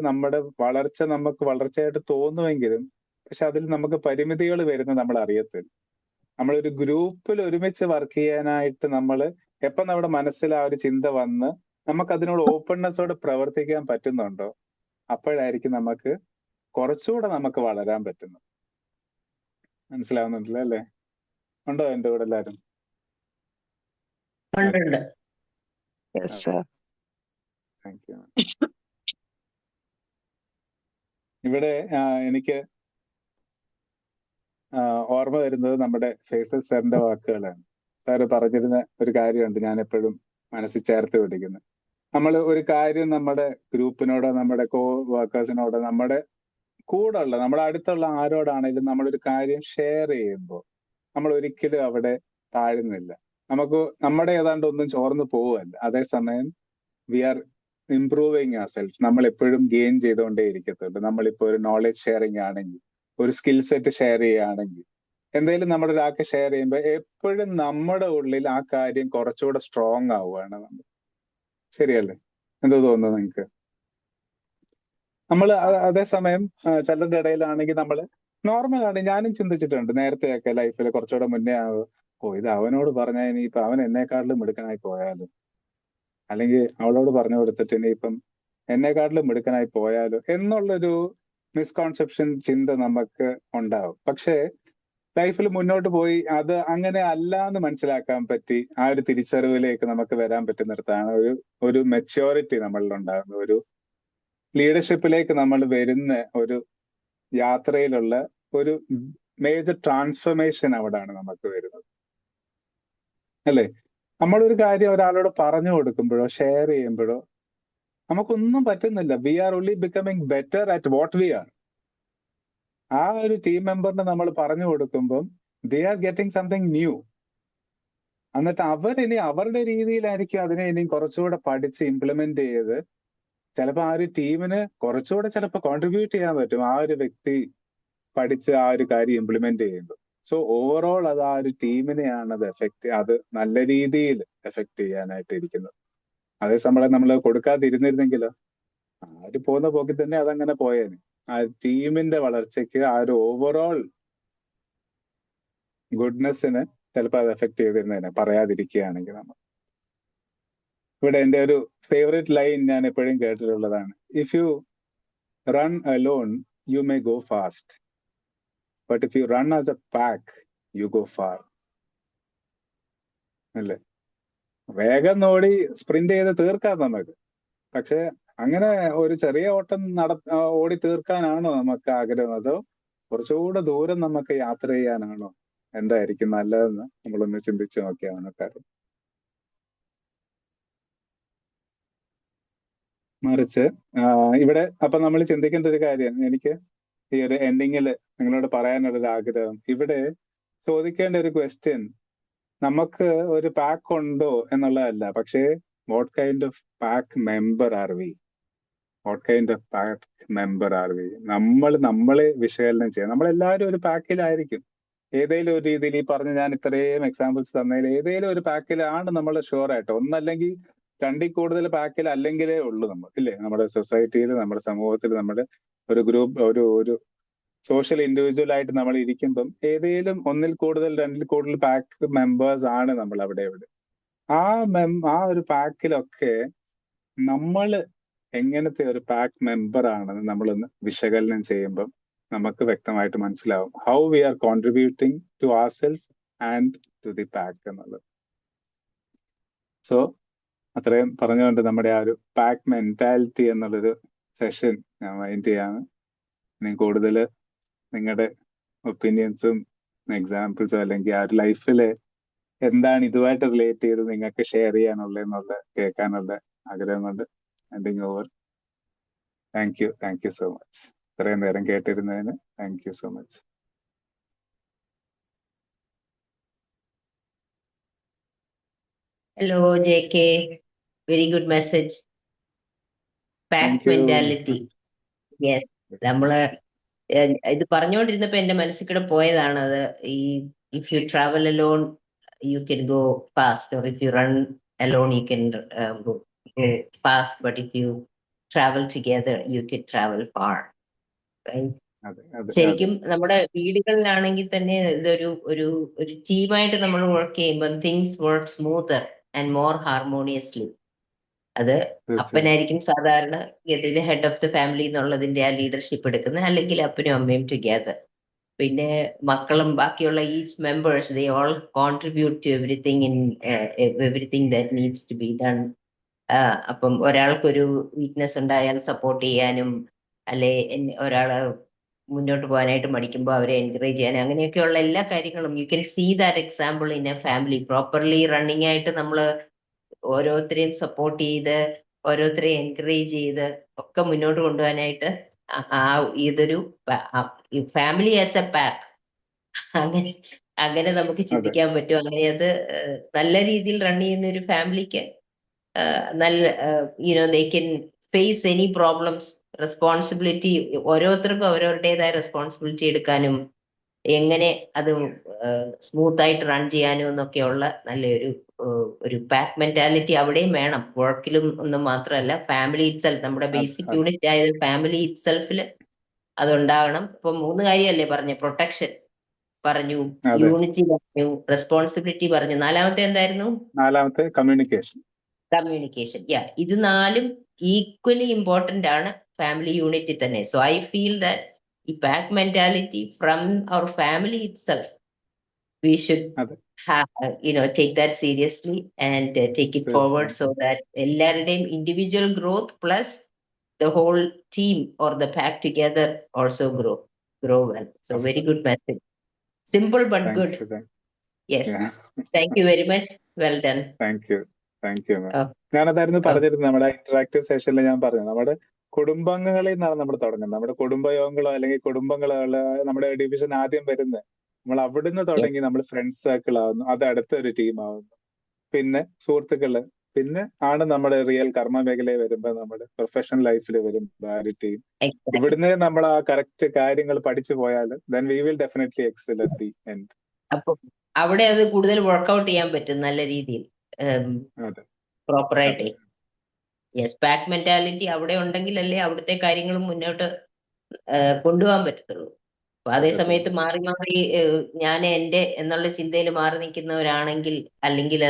നമ്മുടെ വളർച്ചയായിട്ട് തോന്നുമെങ്കിലും പക്ഷെ അതിൽ നമുക്ക് പരിമിതികൾ വരുന്നത് നമ്മൾ അറിയത്തില്ല. നമ്മളൊരു ഗ്രൂപ്പിൽ ഒരുമിച്ച് വർക്ക് ചെയ്യാനായിട്ട് എപ്പം നമ്മുടെ മനസ്സിൽ ആ ഒരു ചിന്ത വന്ന് നമുക്ക് അതിനോട് ഓപ്പൺനെസ്സോടെ പ്രവർത്തിക്കാൻ പറ്റുന്നുണ്ടോ, അപ്പോഴായിരിക്കും നമുക്ക് കുറച്ചുകൂടെ നമുക്ക് വളരാൻ പറ്റുന്നത്. മനസ്സിലാവുന്നുണ്ടല്ലോ അല്ലേ? ഉണ്ടോ എന്റെ കൂടെ എല്ലാവരും? ഉണ്ട്. Yes, sir. Thank you. ഇവിടെ എനിക്ക് ഓർമ്മ വരുന്നത് നമ്മുടെ ഫേസൽ സാറിന്റെ വാക്കുകളാണ്. സാറ് പറഞ്ഞിരുന്ന ഒരു കാര്യമുണ്ട്, ഞാൻ എപ്പോഴും മനസ്സിൽ ചേർത്ത് പിടിക്കുന്നത്. നമ്മൾ ഒരു കാര്യം നമ്മുടെ ഗ്രൂപ്പിനോടോ നമ്മുടെ കോ വർക്കേഴ്സിനോടോ നമ്മുടെ നമ്മുടെ അടുത്തുള്ള ആരോടാണെങ്കിലും നമ്മളൊരു കാര്യം ഷെയർ ചെയ്യുമ്പോൾ നമ്മൾ ഒരിക്കലും അവിടെ താഴുന്നില്ല. നമ്മുടെ ഏതാണ്ട് ഒന്നും ചോർന്ന് പോവുമല്ല. അതേസമയം we are improving our self. നമ്മൾ എപ്പോഴും ഗെയിൻ ചെയ്തുകൊണ്ടേ ഇരിക്കത്തുള്ളൂ. നമ്മളിപ്പോ ഒരു നോളജ് ഷെയറിങ് ആണെങ്കിൽ, ഒരു സ്കിൽ സെറ്റ് ഷെയർ ചെയ്യുകയാണെങ്കിൽ, എന്തെങ്കിലും നമ്മുടെ ഒരാൾക്ക് ഷെയർ ചെയ്യുമ്പോൾ എപ്പോഴും നമ്മുടെ ഉള്ളിൽ ആ കാര്യം കുറച്ചുകൂടെ സ്ട്രോങ് ആവുകയാണ് നമ്മൾ. ശരിയല്ലേ? എന്ത് തോന്നുന്നു നിങ്ങൾക്ക്? അതേസമയം ചിലരുടെ ഇടയിലാണെങ്കിൽ നമ്മൾ നോർമലാണ്. ഞാനും ചിന്തിച്ചിട്ടുണ്ട് നേരത്തെയൊക്കെ ലൈഫിൽ കുറച്ചുകൂടെ മുന്നേ ഇത് അവനോട് പറഞ്ഞാൽ ഇനിയിപ്പൊ അവൻ എന്നെക്കാട്ടിലും മിടുക്കനായി പോയാലോ, അല്ലെങ്കിൽ അവളോട് പറഞ്ഞു കൊടുത്തിട്ട് ഇനിയിപ്പം എന്നെക്കാട്ടിലും മിടുക്കനായി പോയാലോ എന്നുള്ളൊരു മിസ്കോൺസെപ്ഷൻ ചിന്ത നമുക്ക് ഉണ്ടാവും. പക്ഷേ ലൈഫിൽ മുന്നോട്ട് പോയി അത് അങ്ങനെ അല്ല എന്ന് മനസ്സിലാക്കാൻ പറ്റി ആ ഒരു തിരിച്ചറിവിലേക്ക് നമുക്ക് വരാൻ പറ്റുന്നിടത്താണ് ഒരു മെച്യോറിറ്റി നമ്മളിൽ ഉണ്ടാകുന്നത്. ഒരു ലീഡർഷിപ്പിലേക്ക് നമ്മൾ വരുന്ന ഒരു യാത്രയിലുള്ള ഒരു മേജർ ട്രാൻസ്ഫർമേഷൻ അവിടാണ് നമുക്ക് വരുന്നത്, അല്ലേ? നമ്മളൊരു കാര്യം ഒരാളോട് പറഞ്ഞു കൊടുക്കുമ്പോഴോ ഷെയർ ചെയ്യുമ്പോഴോ നമുക്കൊന്നും പറ്റുന്നില്ല. We are only becoming better at what we are. ആ ഒരു ടീം മെമ്പറിന് നമ്മൾ പറഞ്ഞു കൊടുക്കുമ്പം they are getting something new. എന്നിട്ട് അവരിനി അവരുടെ രീതിയിലായിരിക്കും അതിനെ ഇനിയും കുറച്ചുകൂടെ പഠിച്ച് ഇംപ്ലിമെന്റ് ചെയ്ത് ചിലപ്പോൾ ആ ഒരു ടീമിന് കുറച്ചുകൂടെ ചിലപ്പോൾ കോൺട്രിബ്യൂട്ട് ചെയ്യാൻ പറ്റും ആ ഒരു വ്യക്തി പഠിച്ച് ആ ഒരു കാര്യം ഇംപ്ലിമെന്റ് ചെയ്യുമ്പോൾ. സോ ഓവറോൾ അത് ആ ഒരു ടീമിനെയാണ് അത് നല്ല രീതിയിൽ എഫക്ട് ചെയ്യാനായിട്ട് ഇരിക്കുന്നത്. അതേസമയം നമ്മൾ കൊടുക്കാതിരുന്നിരുന്നെങ്കിലോ ആ ഒരു പോകുന്ന പോക്കിൽ തന്നെ അതങ്ങനെ പോയേനെ. ആ ടീമിന്റെ വളർച്ചയ്ക്ക്, ആ ഒരു ഓവറോൾ ഗുഡ്നെസ്സിന് ചിലപ്പോൾ അത് എഫക്ട് ചെയ്തിരുന്നതിനെ പറയാതിരിക്കുകയാണെങ്കിൽ നമ്മൾ. ഇവിടെ എൻ്റെ ഒരു ഫേവറേറ്റ് ലൈൻ ഞാൻ എപ്പോഴും കേട്ടിട്ടുള്ളതാണ്. If you run alone you may go fast, but if you run as a pack you go far. അല്ലേ? വേഗം ഓടി സ്പ്രിന്റ് ചെയ്ത് തീർക്കാം നമുക്ക്. പക്ഷെ അങ്ങനെ ഒരു ചെറിയ ഓട്ടം ഓടി തീർക്കാനാണോ നമുക്ക് ആഗ്രഹം, അതോ കുറച്ചുകൂടെ ദൂരം നമുക്ക് യാത്ര ചെയ്യാനാണോ എന്തായിരിക്കും നല്ലതെന്ന് നമ്മളൊന്ന് ചിന്തിച്ചു നോക്കിയാണ് കാര്യം. മറിച്ച് ഇവിടെ അപ്പൊ നമ്മൾ ചിന്തിക്കേണ്ട ഒരു കാര്യം, എനിക്ക് ഈ ഒരു എൻഡിങ്ങിൽ നിങ്ങളോട് പറയാനുള്ളൊരു ആഗ്രഹം, ഇവിടെ ചോദിക്കേണ്ട ഒരു ക്വസ്റ്റ്യൻ നമുക്ക് ഒരു പാക്ക് ഉണ്ടോ എന്നുള്ളതല്ല, പക്ഷേ what kind of pack member are we, what kind of pack member are we. നമ്മളെ വിശകലനം ചെയ്യാം. നമ്മളെല്ലാവരും ഒരു പാക്കിലായിരിക്കും, ഏതെങ്കിലും ഒരു രീതിയിൽ. ഈ പറഞ്ഞ ഞാൻ ഇത്രയും എക്സാമ്പിൾസ് തന്നതിൽ ഏതെങ്കിലും ഒരു പാക്കിലാണ് നമ്മൾ ഷുവർ ആയിട്ട്. ഒന്നല്ലെങ്കിൽ രണ്ടിൽ കൂടുതൽ പാക്കിൽ അല്ലെങ്കിലേ ഉള്ളൂ നമ്മൾ, ഇല്ലേ? നമ്മുടെ സൊസൈറ്റിയിൽ, നമ്മുടെ സമൂഹത്തിൽ, നമ്മുടെ ഒരു ഗ്രൂപ്പ്, ഒരു സോഷ്യൽ ഇൻഡിവിജ്വൽ ആയിട്ട് നമ്മൾ ഇരിക്കുമ്പം ഏതെങ്കിലും ഒന്നിൽ കൂടുതൽ, രണ്ടിൽ കൂടുതൽ പാക്ക് മെമ്പേഴ്സ് ആണ് നമ്മൾ അവിടെ ഇവിടെ. ആ ഒരു പാക്കിലൊക്കെ നമ്മൾ എങ്ങനത്തെ ഒരു പാക്ക് മെമ്പർ ആണെന്ന് നമ്മളൊന്ന് വിശകലനം ചെയ്യുമ്പം നമുക്ക് വ്യക്തമായിട്ട് മനസ്സിലാവും how we are contributing to our self and to the pack എന്നുള്ളത്. സോ അത്രയും പറഞ്ഞുകൊണ്ട് നമ്മുടെ ആ ഒരു പാക്ക് മെന്റാലിറ്റി എന്നുള്ളൊരു സെഷൻ ഞാൻ വൈൻഡ് ചെയ്യാണ്. ഇനി കൂടുതൽ നിങ്ങളുടെ ഒപ്പീനിയൻസും എക്സാമ്പിൾസും അല്ലെങ്കിൽ ആ ഒരു ലൈഫില് എന്താണ് ഇതുമായിട്ട് റിലേറ്റ് ചെയ്ത് നിങ്ങൾക്ക് ഷെയർ ചെയ്യാനുള്ള കേൾക്കാനുള്ള ആഗ്രഹം കൊണ്ട് ending over. Thank you so much. ഇത്രയും നേരം കേട്ടിരുന്നതിന് thank you so much. Hello, JK. Very good message. Pack Thank you. mentality. Yes. നമ്മള് ഇത് പറഞ്ഞുകൊണ്ടിരുന്നപ്പോ എന്റെ മനസ്സിൽ കൂടെ പോയതാണ് അത്. ഈ if you travel alone you can go fast, or if you run alone you can go fast, but if U travel together you can travel far. ശരിക്കും നമ്മുടെ വീടുകളിലാണെങ്കിൽ തന്നെ ഇതൊരു ഒരു ഒരു ടീമായിട്ട് നമ്മൾ വർക്ക് ചെയ്യുമ്പോൾ things work smoother and more harmoniously. അത് അപ്പനായിരിക്കും സാധാരണ ഗതിയിൽ ഹെഡ് ഓഫ് ദി ഫാമിലി എന്നുള്ളതിന്റെ ആ ലീഡർഷിപ്പ് എടുക്കുന്നത്, അല്ലെങ്കിൽ അപ്പനും അമ്മയും ടുഗെദർ. പിന്നെ മക്കളും ബാക്കിയുള്ള each members they all contribute to everything that needs to be done. അപ്പം ഒരാൾക്കൊരു വീക്ക്നെസ് ഉണ്ടായാൽ സപ്പോർട്ട് ചെയ്യാനും, അല്ലെ ഒരാള് മുന്നോട്ട് പോകാനായിട്ട് മടിക്കുമ്പോൾ അവരെ എൻകറേജ് ചെയ്യാനും, അങ്ങനെയൊക്കെയുള്ള എല്ലാ കാര്യങ്ങളും you can see that example in a family. Properly running ആയിട്ട് നമ്മൾ ഓരോരുത്തരെയും സപ്പോർട്ട് ചെയ്ത് ഓരോരുത്തരെയും എൻകറേജ് ചെയ്ത് ഒക്കെ മുന്നോട്ട് കൊണ്ടുപോകാനായിട്ട് ഇതൊരു ഫാമിലി ആസ് എ പാക്ക് അങ്ങനെ നമുക്ക് ചിന്തിക്കാൻ പറ്റും. അങ്ങനെ അത് നല്ല രീതിയിൽ റൺ ചെയ്യുന്ന ഒരു ഫാമിലിക്ക് നല്ല they can face any problems. Responsibility ഓരോരുത്തർക്കും അവരവരുടേതായ റെസ്പോൺസിബിലിറ്റി എടുക്കാനും എങ്ങനെ അത് സ്മൂത്ത് ആയിട്ട് റൺ ചെയ്യാനും എന്നൊക്കെയുള്ള നല്ലൊരു ഒരു പാക്ക് മെന്റാലിറ്റി അവിടെയും വേണം. വർക്കിലും ഒന്നും മാത്രമല്ല, ഫാമിലി ഇറ്റ്സെൽഫ്, നമ്മുടെ ബേസിക് യൂണിറ്റ് ആയത് ഫാമിലി ഇറ്റ്സെൽഫിൽ അതുണ്ടാകണം. ഇപ്പൊ 3 കാര്യമല്ലേ പറഞ്ഞു? പ്രൊട്ടക്ഷൻ പറഞ്ഞു, യൂണിറ്റി പറഞ്ഞു, റെസ്പോൺസിബിലിറ്റി പറഞ്ഞു, നാലാമത്തെ എന്തായിരുന്നു? നാലാമത്തെ കമ്മ്യൂണിക്കേഷൻ. ഇത് 4ഉം ഈക്വലി ഇമ്പോർട്ടന്റ് ആണ് ഫാമിലി യൂണിറ്റിൽ തന്നെ. സോ ഐ ഫീൽ ദാറ്റ് ഈ pack mentality from our family itself we should take that seriously and take it forward, so that എല്ലാവരുടെയും individual growth plus the whole team or the pack together also grow well. So very good message. Simple but good. Yes. Thank you very much. Well done. Thank you. ഞാനതായിരുന്നു പറഞ്ഞിരുന്നത്. നമ്മുടെ ഇന്ററാക്റ്റീവ് സെഷനിൽ ഞാൻ പറഞ്ഞു, നമ്മുടെ കുടുംബാംഗങ്ങളിൽ നിന്നാണ് നമ്മൾ തുടങ്ങുന്നത്. നമ്മുടെ കുടുംബയോഗങ്ങളോ അല്ലെങ്കിൽ കുടുംബങ്ങളോ നമ്മുടെ ഡിവിഷൻ ആദ്യം വരുന്നത് നമ്മൾ അവിടുന്ന് തുടങ്ങി. നമ്മൾ ഫ്രണ്ട്സ് സർക്കിൾ ആവുന്നു, അത് അടുത്തൊരു ടീം ആവുന്നു, പിന്നെ സുഹൃത്തുക്കള്, പിന്നെ ആണ് നമ്മുടെ റിയൽ കർമ്മ മേഖലയിൽ വരുമ്പോ നമ്മുടെ പ്രൊഫഷണൽ ലൈഫിൽ വരുമ്പോ ആ ഒരു ടീം. ഇവിടുന്ന് നമ്മൾ ആ കറക്റ്റ് കാര്യങ്ങൾ പഠിച്ചു പോയാൽ then we will definitely excel at the end. അപ്പൊ അവിടെ അത് കൂടുതൽ വർക്ക്ഔട്ട് ചെയ്യാൻ പറ്റും നല്ല രീതിയിൽ, പ്രോപ്പറായിട്ട്. യെസ്, പാക്ക് മെന്റാലിറ്റി അവിടെ ഉണ്ടെങ്കിലല്ലേ അവിടുത്തെ കാര്യങ്ങളും മുന്നോട്ട് കൊണ്ടുപോകാൻ പറ്റത്തുള്ളൂ. അപ്പൊ അതേ സമയത്ത് മാറി മാറി ഞാൻ എന്റെ എന്നുള്ള ചിന്തയിൽ മാറി നിൽക്കുന്നവരാണെങ്കിൽ, അല്ലെങ്കിൽ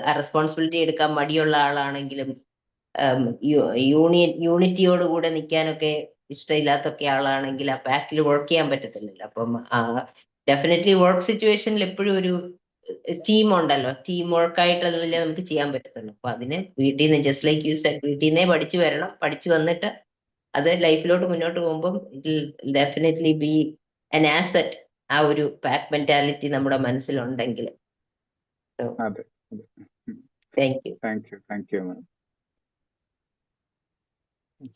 ആ റെസ്പോൺസിബിലിറ്റി എടുക്കാൻ മടിയുള്ള ആളാണെങ്കിലും, യൂണിറ്റിയോട് കൂടെ നിൽക്കാനൊക്കെ ഇഷ്ടമില്ലാത്തൊക്കെ ആളാണെങ്കിൽ ആ പാക്കിൽ വർക്ക് ചെയ്യാൻ പറ്റത്തില്ലല്ലോ. അപ്പം ഡെഫിനറ്റ്ലി വർക്ക് സിറ്റുവേഷനിൽ എപ്പോഴും ഒരു ടീം ഉണ്ടല്ലോ, ടീം വർക്കായിട്ടല്ലേ നമുക്ക് ചെയ്യാൻ പറ്റത്തുള്ളൂ. അപ്പൊ അതിന് വീട്ടിൽ നിന്ന്, ജസ്റ്റ് ലൈക്ക് യു സെഡ്, വീട്ടിൽ നിന്നേ പഠിച്ചു വരണം. പഠിച്ചു വന്നിട്ട് അത് ലൈഫിലോട്ട് മുന്നോട്ട് പോകുമ്പോൾ it will definitely be an asset. ആ ഒരു പാക്ക് മെന്റാലിറ്റി നമ്മുടെ മനസ്സിലുണ്ടെങ്കിൽ. അതെ. Thank you. Thank you ma'am.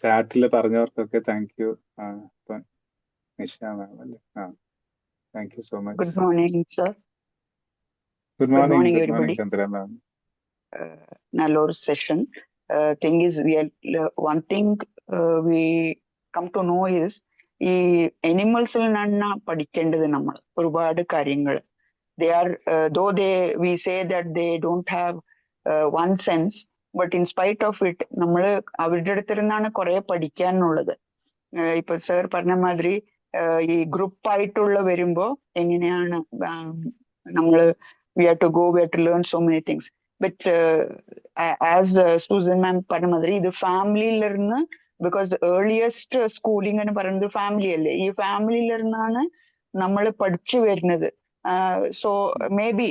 ചാറ്റിൽ പറഞ്ഞവർക്കൊക്കെ താങ്ക് യു. നിഷ മാം അല്ലേ? Thank you so much. Good morning, sir. Good Good morning, morning everybody. Chandra ma'am. Nallur session. Thing is, one thing we come to know is ഈ എനിമൽസിൽ നിന്നാണ് പഠിക്കേണ്ടത് നമ്മൾ ഒരുപാട് കാര്യങ്ങൾ. They are though we say that they don't have one sense, but in spite of it നമ്മൾ അവരുടെ അടുത്തിരുന്നാണ് കുറെ പഠിക്കാനുള്ളത്. ഇപ്പൊ സർ പറഞ്ഞ മാതിരി ഈ ഗ്രൂപ്പായിട്ടുള്ള വരുമ്പോ എങ്ങനെയാണ് നമ്മള് we have to go, we have to learn so many things. But as Susan ma'am പറഞ്ഞ മാതിരി ഇത് ഫാമിലിയിലിരുന്ന്, ബിക്കോസ് ഏർലിയസ്റ്റ് സ്കൂളിംഗ് എന്ന് പറയുന്നത് ഫാമിലി അല്ലേ, ഈ ഫാമിലിയിലിരുന്നാണ് നമ്മൾ പഠിച്ചു വരുന്നത്. So may be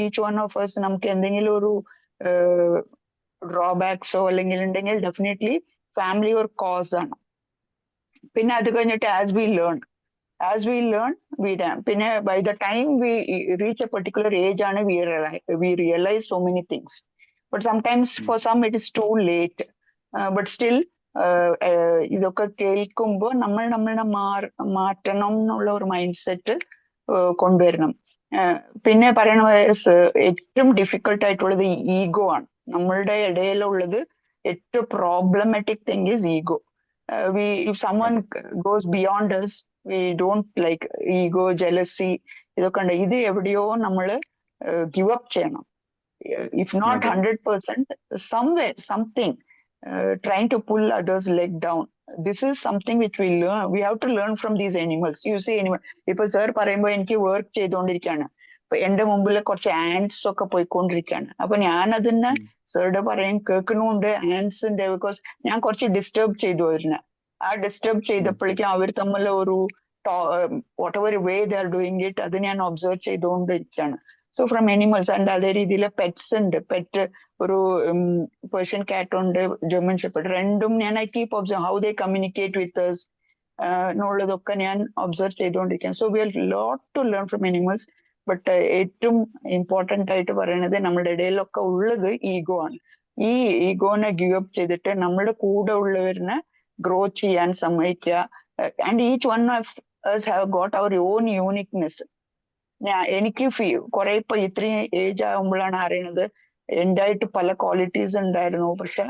each one of us നമുക്ക് എന്തെങ്കിലും ഒരു ഡ്രോബാക്സോ അല്ലെങ്കിൽ ഉണ്ടെങ്കിൽ ഡെഫിനറ്റ്ലി ഫാമിലി ഒരു കോസ് ആണ്. പിന്നെ അത് കഴിഞ്ഞിട്ട് ആസ് വി ലേൺ പിന്നെ by the time we reach a particular age ആണ് we realize so many things, but sometimes for some it is too late. But still ഇതൊക്കെ കേൾക്കുമ്പോൾ നമ്മളുടെ മാറ്റണം എന്നുള്ള ഒരു മൈൻഡ് സെറ്റ് കൊണ്ടുവരണം. പിന്നെ പറയണ ഏറ്റവും ഡിഫിക്കൽട്ട് ആയിട്ടുള്ളത് ഈഗോ ആണ്. നമ്മളുടെ ഇടയിലുള്ളത് ഏറ്റവും problematic thing is ego. if someone goes beyond us, we don't like ego, jealousy, ഇതൊക്കെ ഉണ്ട്. ഇത് എവിടെയോ നമ്മള് give up ചെയ്യണം. If not 100%, somewhere, something, trying to pull others' leg down. This is something which we learn. We have to learn from these animals. You see, ഇപ്പൊ സർ പറയുമ്പോ എനിക്ക് വർക്ക് ചെയ്തുകൊണ്ടിരിക്കുകയാണ്. അപ്പൊ എന്റെ മുമ്പിൽ കുറച്ച് ആൻഡ്സ് ഒക്കെ പോയിക്കൊണ്ടിരിക്കുകയാണ്. അപ്പൊ ഞാൻ അതിന് സാറുടെ പറയും കേൾക്കണുണ്ട് ആൻഡ്സിന്റെ, ബിക്കോസ് ഞാൻ കുറച്ച് ഡിസ്റ്റർബ് ചെയ്തു അവരിനെ. ആ ഡിസ്റ്റർബ് ചെയ്തപ്പോഴേക്കും അവർ തമ്മിൽ ഒരു what ever way they are doing it അത് ഞാൻ ഒബ്സർവ് ചെയ്തുകൊണ്ടിരിക്കുകയാണ്. So from animals. ആൻഡ് അതേ രീതിയിൽ പെറ്റ്സ് ഉണ്ട്. പെറ്റ് ഒരു പേർഷ്യൻ കാറ്റ് ഉണ്ട്, ജർമ്മൻ ഷെപ്പേർഡ്, രണ്ടും ഞാൻ I keep observe how they communicate with us എന്നുള്ളതൊക്കെ ഞാൻ ഒബ്സർവ് ചെയ്തുകൊണ്ടിരിക്കുകയാണ്. So we are lot to learn from animals. But ഏറ്റവും ഇമ്പോർട്ടൻ്റ് ആയിട്ട് പറയുന്നത് നമ്മുടെ ഇടയിലൊക്കെ ഉള്ളത് ഈഗോ ആണ്. ഈ ഈഗോനെ ഗിവ് അപ്പ് ചെയ്തിട്ട് നമ്മുടെ കൂടെ ഉള്ളവരിനെ ഗ്രോ ചെയ്യാൻ സമ്മതിക്കുക. And each one of us have got our own uniqueness. എനിക്ക് കുറെ ഇപ്പൊ ഇത്രയും ഏജ് ആകുമ്പോഴാണ് അറിയണത് എൻ്റെ ആയിട്ട് പല ക്വാളിറ്റീസ് ഉണ്ടായിരുന്നു, പക്ഷെ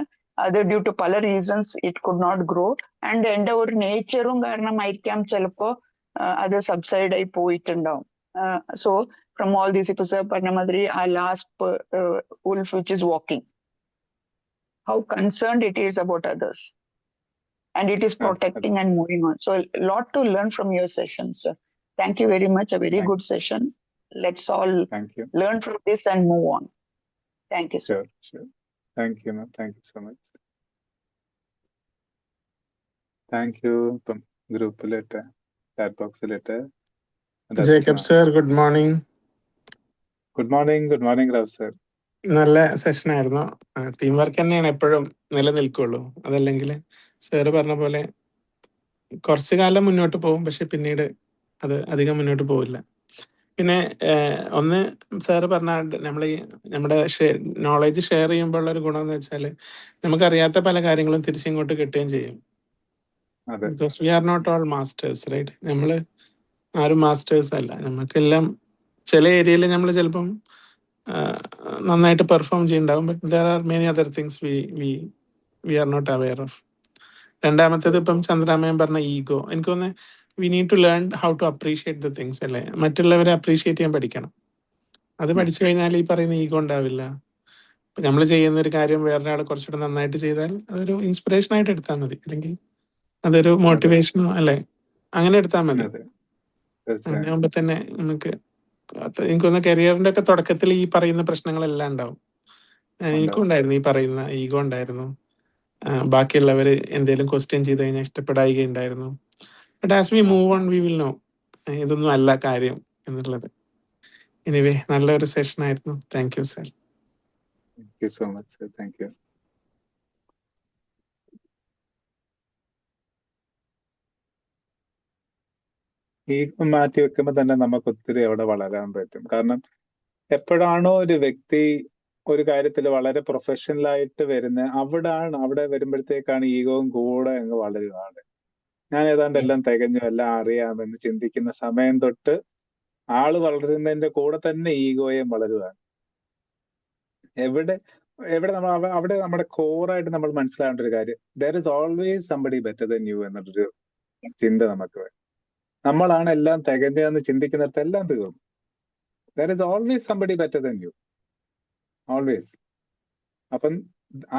അത് ഡ്യൂ ടു പല reasons it could not grow. And എൻ്റെ ഒരു നേച്ചറും കാരണമായിരിക്കാം ചിലപ്പോ അത് സബ്സൈഡ് ആയി പോയിട്ടുണ്ടാവും. സോ ഫ്രം ഓൾ ദീസ്, ഇപ്പൊ സർ പറഞ്ഞ മാതിരി ആ last wolf which is walking, how concerned it is about others, and it is protecting and moving on. So a lot to learn from your session, sir. Thank you very much. A very good session. Let's all learn from this and move on. Thank you, sir. Sure. Thank you, ma'am. Thank you so much. Thank you. Group letter, chat box letter. Jacob sir, good morning. Good morning, Rav sir. നല്ല സെഷൻ ആയിരുന്നു. ടീം വർക്ക് തന്നെയാണ് എപ്പോഴും നിലനിൽക്കുള്ളൂ. അതല്ലെങ്കിൽ സാറ് പറഞ്ഞ പോലെ കുറച്ചു കാലം മുന്നോട്ട് പോകും, പക്ഷെ പിന്നീട് അത് അധികം മുന്നോട്ട് പോവില്ല. പിന്നെ ഒന്ന് സാറ് പറഞ്ഞ നമ്മുടെ നോളജ് ഷെയർ ചെയ്യുമ്പോൾ ഉള്ള ഒരു ഗുണം എന്ന് വെച്ചാൽ നമുക്കറിയാത്ത പല കാര്യങ്ങളും തിരിച്ചിങ്ങോട്ട് കിട്ടുകയും ചെയ്യും. Because we are not all masters, right? നമ്മൾ ആരും മാസ്റ്റേഴ്സ് അല്ല. നമുക്കെല്ലാം ചില ഏരിയയിൽ നമ്മൾ ചിലപ്പം നന്നായിട്ട് പെർഫോം ചെയ്യുന്നുണ്ടാവും, but there are many other things we are not aware of. രണ്ടാമത്തേത് ഇപ്പം ചന്ദ്രാമയം പറഞ്ഞ ഈഗോ, എനിക്ക് തോന്നുന്നത് we need to learn how to appreciate the things അല്ലേ. മറ്റുള്ളവരെ അപ്രീഷിയേറ്റ് ചെയ്യാൻ പഠിക്കണം. അത് പഠിച്ചു കഴിഞ്ഞാൽ ഈ പറയുന്ന ഈഗോ ഉണ്ടാവില്ല. നമ്മൾ ചെയ്യുന്ന ഒരു കാര്യം വേറൊരാൾ കുറച്ചുകൂടെ നന്നായിട്ട് ചെയ്താൽ അതൊരു ഇൻസ്പിറേഷൻ ആയിട്ട് എടുത്താൽ മതി. അല്ലെങ്കിൽ അതൊരു മോട്ടിവേഷനോ അല്ലേ, അങ്ങനെ എടുത്താൽ മതി. അതെ അങ്ങനെ തീർച്ചയായും. ആകുമ്പോ തന്നെ നമുക്ക് എനിക്കൊന്ന് കരിയറിന്റെ ഒക്കെ തുടക്കത്തിൽ ഈ പറയുന്ന പ്രശ്നങ്ങളെല്ലാം ഉണ്ടാവും. എനിക്കും ഉണ്ടാവും. ഉണ്ടായിരുന്നു ഈ പറയുന്ന ഈഗോ ഉണ്ടായിരുന്നു. ബാക്കിയുള്ളവര് എന്തെങ്കിലും ക്വസ്റ്റ്യൻ ചെയ്ത് കഴിഞ്ഞാൽ ഇഷ്ടപ്പെടായികയുണ്ടായിരുന്നു. But as we move on we will know ഇതൊന്നും അല്ല കാര്യം എന്നുള്ളത്. എനിവേ നല്ലൊരു സെഷൻ ആയിരുന്നു. Thank you sir. Thank you so much sir. Thank you. Ego മാറ്റി വെക്കുമ്പോൾ തന്നെ നമുക്ക് ഒത്തിരി അവിടെ വളരാൻ പറ്റും. കാരണം എപ്പോഴാണോ ഒരു വ്യക്തി ഒരു കാര്യത്തിൽ വളരെ പ്രൊഫഷണൽ ആയിട്ട് വരുന്നത്, അവിടെ വരുമ്പോഴത്തേക്കാണ് ഈഗോവും കൂടെ അങ്ങ് വളരുകയാണ്. ഞാൻ ഏതാണ്ട് എല്ലാം തികഞ്ഞു, എല്ലാം അറിയാമെന്ന് ചിന്തിക്കുന്ന സമയം തൊട്ട് ആള് വളരുന്നതിന്റെ കൂടെ തന്നെ ഈഗോയും വളരുകയാണ്. എവിടെ എവിടെ നമ്മൾ അവിടെ നമ്മുടെ കോറായിട്ട് നമ്മൾ മനസ്സിലാവേണ്ട ഒരു കാര്യം, there is always somebody better than you എന്നുള്ളൊരു ചിന്ത നമുക്ക് വേണം. നമ്മളാണ് എല്ലാം തികഞ്ഞതെന്ന് ചിന്തിക്കുന്നിടത്ത് എല്ലാം തീർന്നു. There is always somebody better than you, always. അപ്പം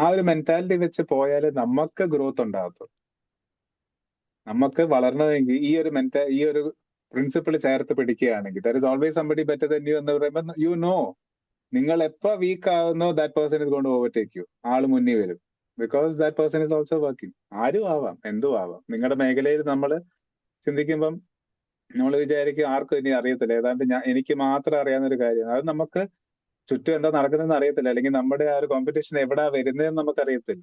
ആ ഒരു മെന്റാലിറ്റി വെച്ച് പോയാൽ നമുക്ക് ഗ്രോത്ത് ഉണ്ടാകത്തുള്ളൂ. നമുക്ക് വളരണമെങ്കിൽ ഈ ഒരു പ്രിൻസിപ്പിൾ ചേർത്ത് പിടിക്കുകയാണെങ്കിൽ, there is always somebody better than you എന്ന് പറയുമ്പോൾ യു നോ, നിങ്ങൾ എപ്പോ വീക്ക് ആവുന്നോ that person is going to overtake you. ആള് മുന്നിൽ വരും. Because that person is also working. ആരും ആവാം, എന്തും ആവാം. നിങ്ങളുടെ മേഖലയിൽ നമ്മൾ ചിന്തിക്കുമ്പം നമ്മൾ വിചാരിക്കും ആർക്കും ഇനി അറിയത്തില്ല, ഏതാണ്ട് എനിക്ക് മാത്രം അറിയാവുന്ന ഒരു കാര്യം. അത് നമുക്ക് ചുറ്റും എന്താ നടക്കുന്നതെന്ന് അറിയത്തില്ല, അല്ലെങ്കിൽ നമ്മുടെ ആ ഒരു കോമ്പറ്റീഷൻ എവിടാ വരുന്നതെന്ന് നമുക്ക് അറിയത്തില്ല.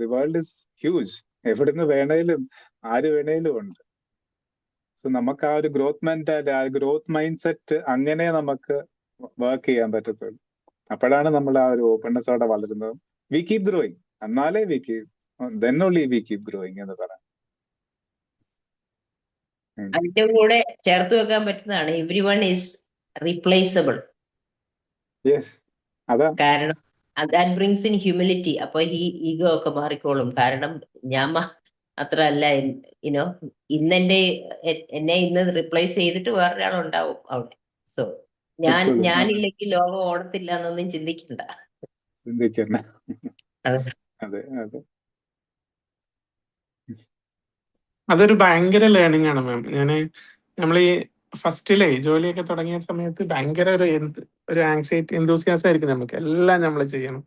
The world is huge. എവിടുന്ന് വേണേലും ആര് വേണേലും ഉണ്ട്. സോ നമുക്ക് ആ ഒരു ഗ്രോത്ത് മൈൻഡ് സെറ്റ് അങ്ങനെ നമുക്ക് വർക്ക് ചെയ്യാൻ പറ്റത്തുള്ളൂ. അപ്പോഴാണ് നമ്മൾ ആ ഒരു ഓപ്പൺനെസ്സോടെ വളരുന്നത്. വി കീപ് ഗ്രോയിങ്, എന്നാലേ then only we keep growing എന്ന് പറയാം. അതിന്റെ കൂടെ ചേർത്ത് വെക്കാൻ പറ്റുന്നതാണ് every one is replaceable. Yes, അതാ. കാരണം ദാറ്റ് ബ്രിങ്സ് ഇൻ ഹ്യൂമിലിറ്റി. അപ്പൊ ഈ ഈഗോ ഒക്കെ മാറിക്കോളും. കാരണം ഞാൻ മാത്രല്ല, യുനോ എന്നെ ഇന്ന് റിപ്ലേസ് ചെയ്തിട്ട് വേറൊരാൾ ഉണ്ടാവും അവിടെ. സോ ഞാനില്ലെങ്കിൽ ലോകം ഓടത്തില്ല എന്നൊന്നും ചിന്തിക്കണ്ട. ചിന്തിക്കണ്ട. അതെ. അതെ അതെ. അതൊരു ഭയങ്കര ലേണിംഗ് ആണ് മാം. നമ്മൾ ഈ ഫസ്റ്റിലെ ജോലിയൊക്കെ തുടങ്ങിയ സമയത്ത് ഭയങ്കര ഒരു ആങ്സൈറ്റി എന്തൂസിയാസം ആയിരിക്കും നമുക്ക്. എല്ലാം നമ്മൾ ചെയ്യണം,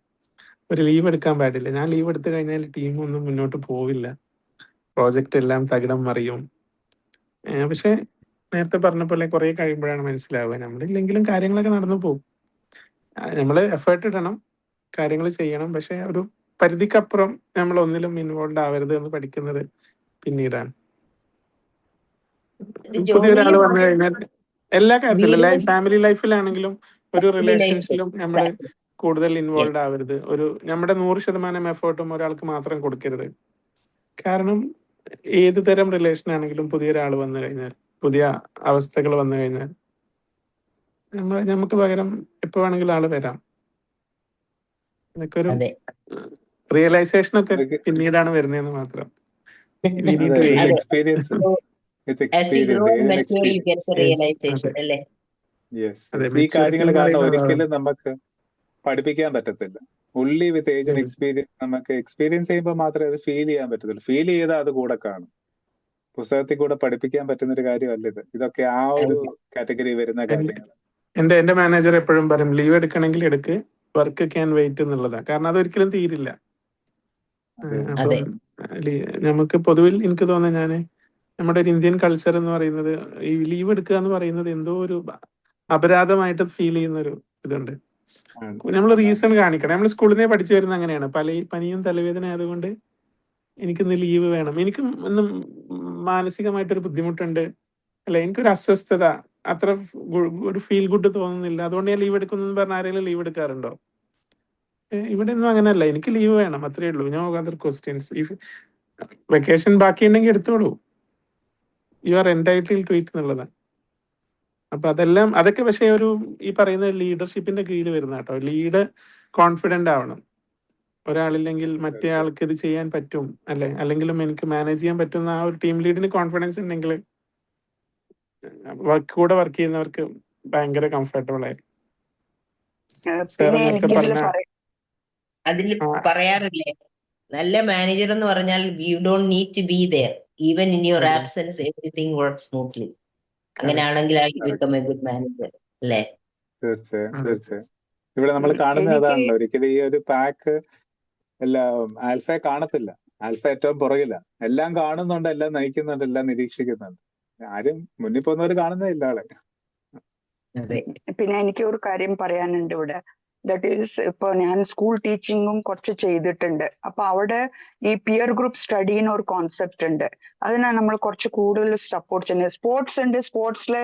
ഒരു ലീവ് എടുക്കാൻ പാടില്ല. ഞാൻ ലീവ് എടുത്തു കഴിഞ്ഞാൽ ടീം ഒന്നും മുന്നോട്ട് പോവില്ല, പ്രോജക്റ്റ് എല്ലാം തകിടം മറിയും. പക്ഷെ നേരത്തെ പറഞ്ഞ പോലെ കുറെ കഴിയുമ്പോഴാണ് മനസ്സിലാവുക നമ്മളില്ലെങ്കിലും കാര്യങ്ങളൊക്കെ നടന്നു പോകും. നമ്മൾ എഫേർട്ട് ഇടണം, കാര്യങ്ങൾ ചെയ്യണം. പക്ഷെ ഒരു പരിധിക്കപ്പുറം നമ്മൾ ഒന്നിലും ഇൻവോൾവ് ആവരുത് എന്ന് പഠിക്കുന്നത് പിന്നീടാണ്. പുതിയൊരാൾ വന്നു കഴിഞ്ഞാൽ എല്ലാ കാര്യത്തിലും ഫാമിലി ലൈഫിലാണെങ്കിലും ഒരു റിലേഷൻഷിപ്പിലും നമ്മൾ കൂടുതൽ ഇൻവോൾവ് ആവരുത്. നമ്മുടെ 100% എഫേർട്ടും ഒരാൾക്ക് മാത്രം കൊടുക്കരുത്. കാരണം ഏത് തരം റിലേഷൻ ആണെങ്കിലും പുതിയൊരാൾ വന്നു കഴിഞ്ഞാൽ, പുതിയ അവസ്ഥകൾ വന്നു കഴിഞ്ഞാൽ നമുക്ക് പകരം എപ്പോ വേണമെങ്കിലും ആള് വരാം. ഇതൊക്കെ ഒരു റിയലൈസേഷൻ ഒക്കെ പിന്നീടാണ് വരുന്നതെന്ന് മാത്രം. എക്സ്പീരിയൻസ്. ഈ കാര്യങ്ങൾ കാരണം ഒരിക്കലും നമുക്ക് പഠിപ്പിക്കാൻ പറ്റത്തില്ല. ഉള്ളി വിത്ത് ഏജ് ആൻഡ് എക്സ്പീരിയൻസ് നമുക്ക് എക്സ്പീരിയൻസ് ചെയ്യുമ്പോൾ മാത്രമേ അത് ഫീൽ ചെയ്യാൻ പറ്റത്തുള്ളൂ. ഫീൽ ചെയ്താൽ അത് കൂടെ കാണും. പുസ്തകത്തിൽ കൂടെ പഠിപ്പിക്കാൻ പറ്റുന്ന ഒരു കാര്യമല്ല ഇത്. ഇതൊക്കെ ആ ഒരു കാറ്റഗറി വരുന്ന കാര്യങ്ങൾ. എന്റെ മാനേജർ എപ്പോഴും പറയും, ലീവ് എടുക്കണമെങ്കിൽ എടുക്ക്, വർക്ക് ക്യാൻ വെയിറ്റ് എന്നുള്ളതാണ്. കാരണം അതൊരിക്കലും തീരില്ല. അപ്പം നമുക്ക് പൊതുവിൽ എനിക്ക് തോന്നുന്നത്, നമ്മുടെ ഒരു ഇന്ത്യൻ കൾച്ചർ എന്ന് പറയുന്നത് ഈ ലീവ് എടുക്കുക എന്ന് പറയുന്നത് എന്തോ ഒരു അപരാധമായിട്ട് ഫീൽ ചെയ്യുന്ന ഒരു ഇതുണ്ട്. നമ്മൾ റീസൺ കാണിക്കണം. നമ്മൾ സ്കൂളിൽ നിന്നേ പഠിച്ചു വരുന്ന അങ്ങനെയാണ്. പനിയും തലവേദന ആയതുകൊണ്ട് എനിക്കിന്ന് ലീവ് വേണം, എനിക്ക് ഇന്ന് മാനസികമായിട്ടൊരു ബുദ്ധിമുട്ടുണ്ട്, അല്ല എനിക്കൊരു അസ്വസ്ഥത, അത്ര ഒരു ഫീൽ ഗുഡ് തോന്നുന്നില്ല, അതുകൊണ്ട് ഞാൻ ലീവ് എടുക്കുന്നു എന്ന് പറഞ്ഞ ആരെങ്കിലും ലീവ് എടുക്കാറുണ്ടോ? ഇവിടെ ഒന്നും അങ്ങനെയല്ല. എനിക്ക് ലീവ് വേണം, അത്രയേ ഉള്ളൂ. No other questions. വെക്കേഷൻ ബാക്കിയുണ്ടെങ്കിൽ എടുത്തോളൂ, you are entitled to it എന്നുള്ളതാണ്. അപ്പൊ അതൊക്കെ പക്ഷേ ഈ പറയുന്ന ലീഡർഷിപ്പിന്റെ കീഴിൽ വരുന്ന കേട്ടോ. ലീഡ് കോൺഫിഡന്റ് ആവണം. ഒരാളില്ലെങ്കിൽ മറ്റേ ആൾക്ക് ഇത് ചെയ്യാൻ പറ്റും, അല്ലെങ്കിലും എനിക്ക് മാനേജ് ചെയ്യാൻ പറ്റുന്ന ആ ഒരു ടീം ലീഡിന് കോൺഫിഡൻസ് ഉണ്ടെങ്കിൽ കൂടെ വർക്ക് ചെയ്യുന്നവർക്ക് ഭയങ്കര കംഫർട്ടബിൾ ആയിരിക്കും. അതിൽ പറയാറില്ലേ, നല്ല മാനേജർ എന്ന് പറഞ്ഞാൽ you don't need to be there, even in your അതെ absence everything work smoothly. Correct അങ്ങനെയാണെങ്കിൽ I Correct. Become a good manager അല്ലേ? തീർച്ചയായും അതെ തീർച്ചയായും. ഇവിടെ നമ്മൾ കാണുന്നത് എനിക്ക് അതാണല്ലോ, ഒരിക്കലും ഈ ഒരു പാക്ക് എല്ലാം ആൽഫയെ കാണത്തില്ല. ആൽഫ ഏറ്റവും പുറകില്ല. എല്ലാം കാണുന്നുണ്ട്, എല്ലാം നയിക്കുന്നുണ്ട്, എല്ലാം നിരീക്ഷിക്കുന്നുണ്ട്. ആരും മുന്നിൽ പോകുന്നവർ കാണുന്നേ ഇല്ല ആളെ. അതെ. പിന്നെ എനിക്ക് ഒരു കാര്യം പറയാനുണ്ട് ഇവിടെ. ദാറ്റ് ഈസ്, ഇപ്പൊ ഞാൻ സ്കൂൾ ടീച്ചിങ്ങും കുറച്ച് ചെയ്തിട്ടുണ്ട്. അപ്പൊ അവിടെ ഈ പിയർ ഗ്രൂപ്പ് സ്റ്റഡി ഒരു കോൺസെപ്റ്റ് ഉണ്ട്. അതിനാണ് നമ്മൾ കുറച്ച് കൂടുതൽ സപ്പോർട്ട് ചെയ്യുന്നത്. സ്പോർട്സ് ഉണ്ട്, സ്പോർട്സിൽ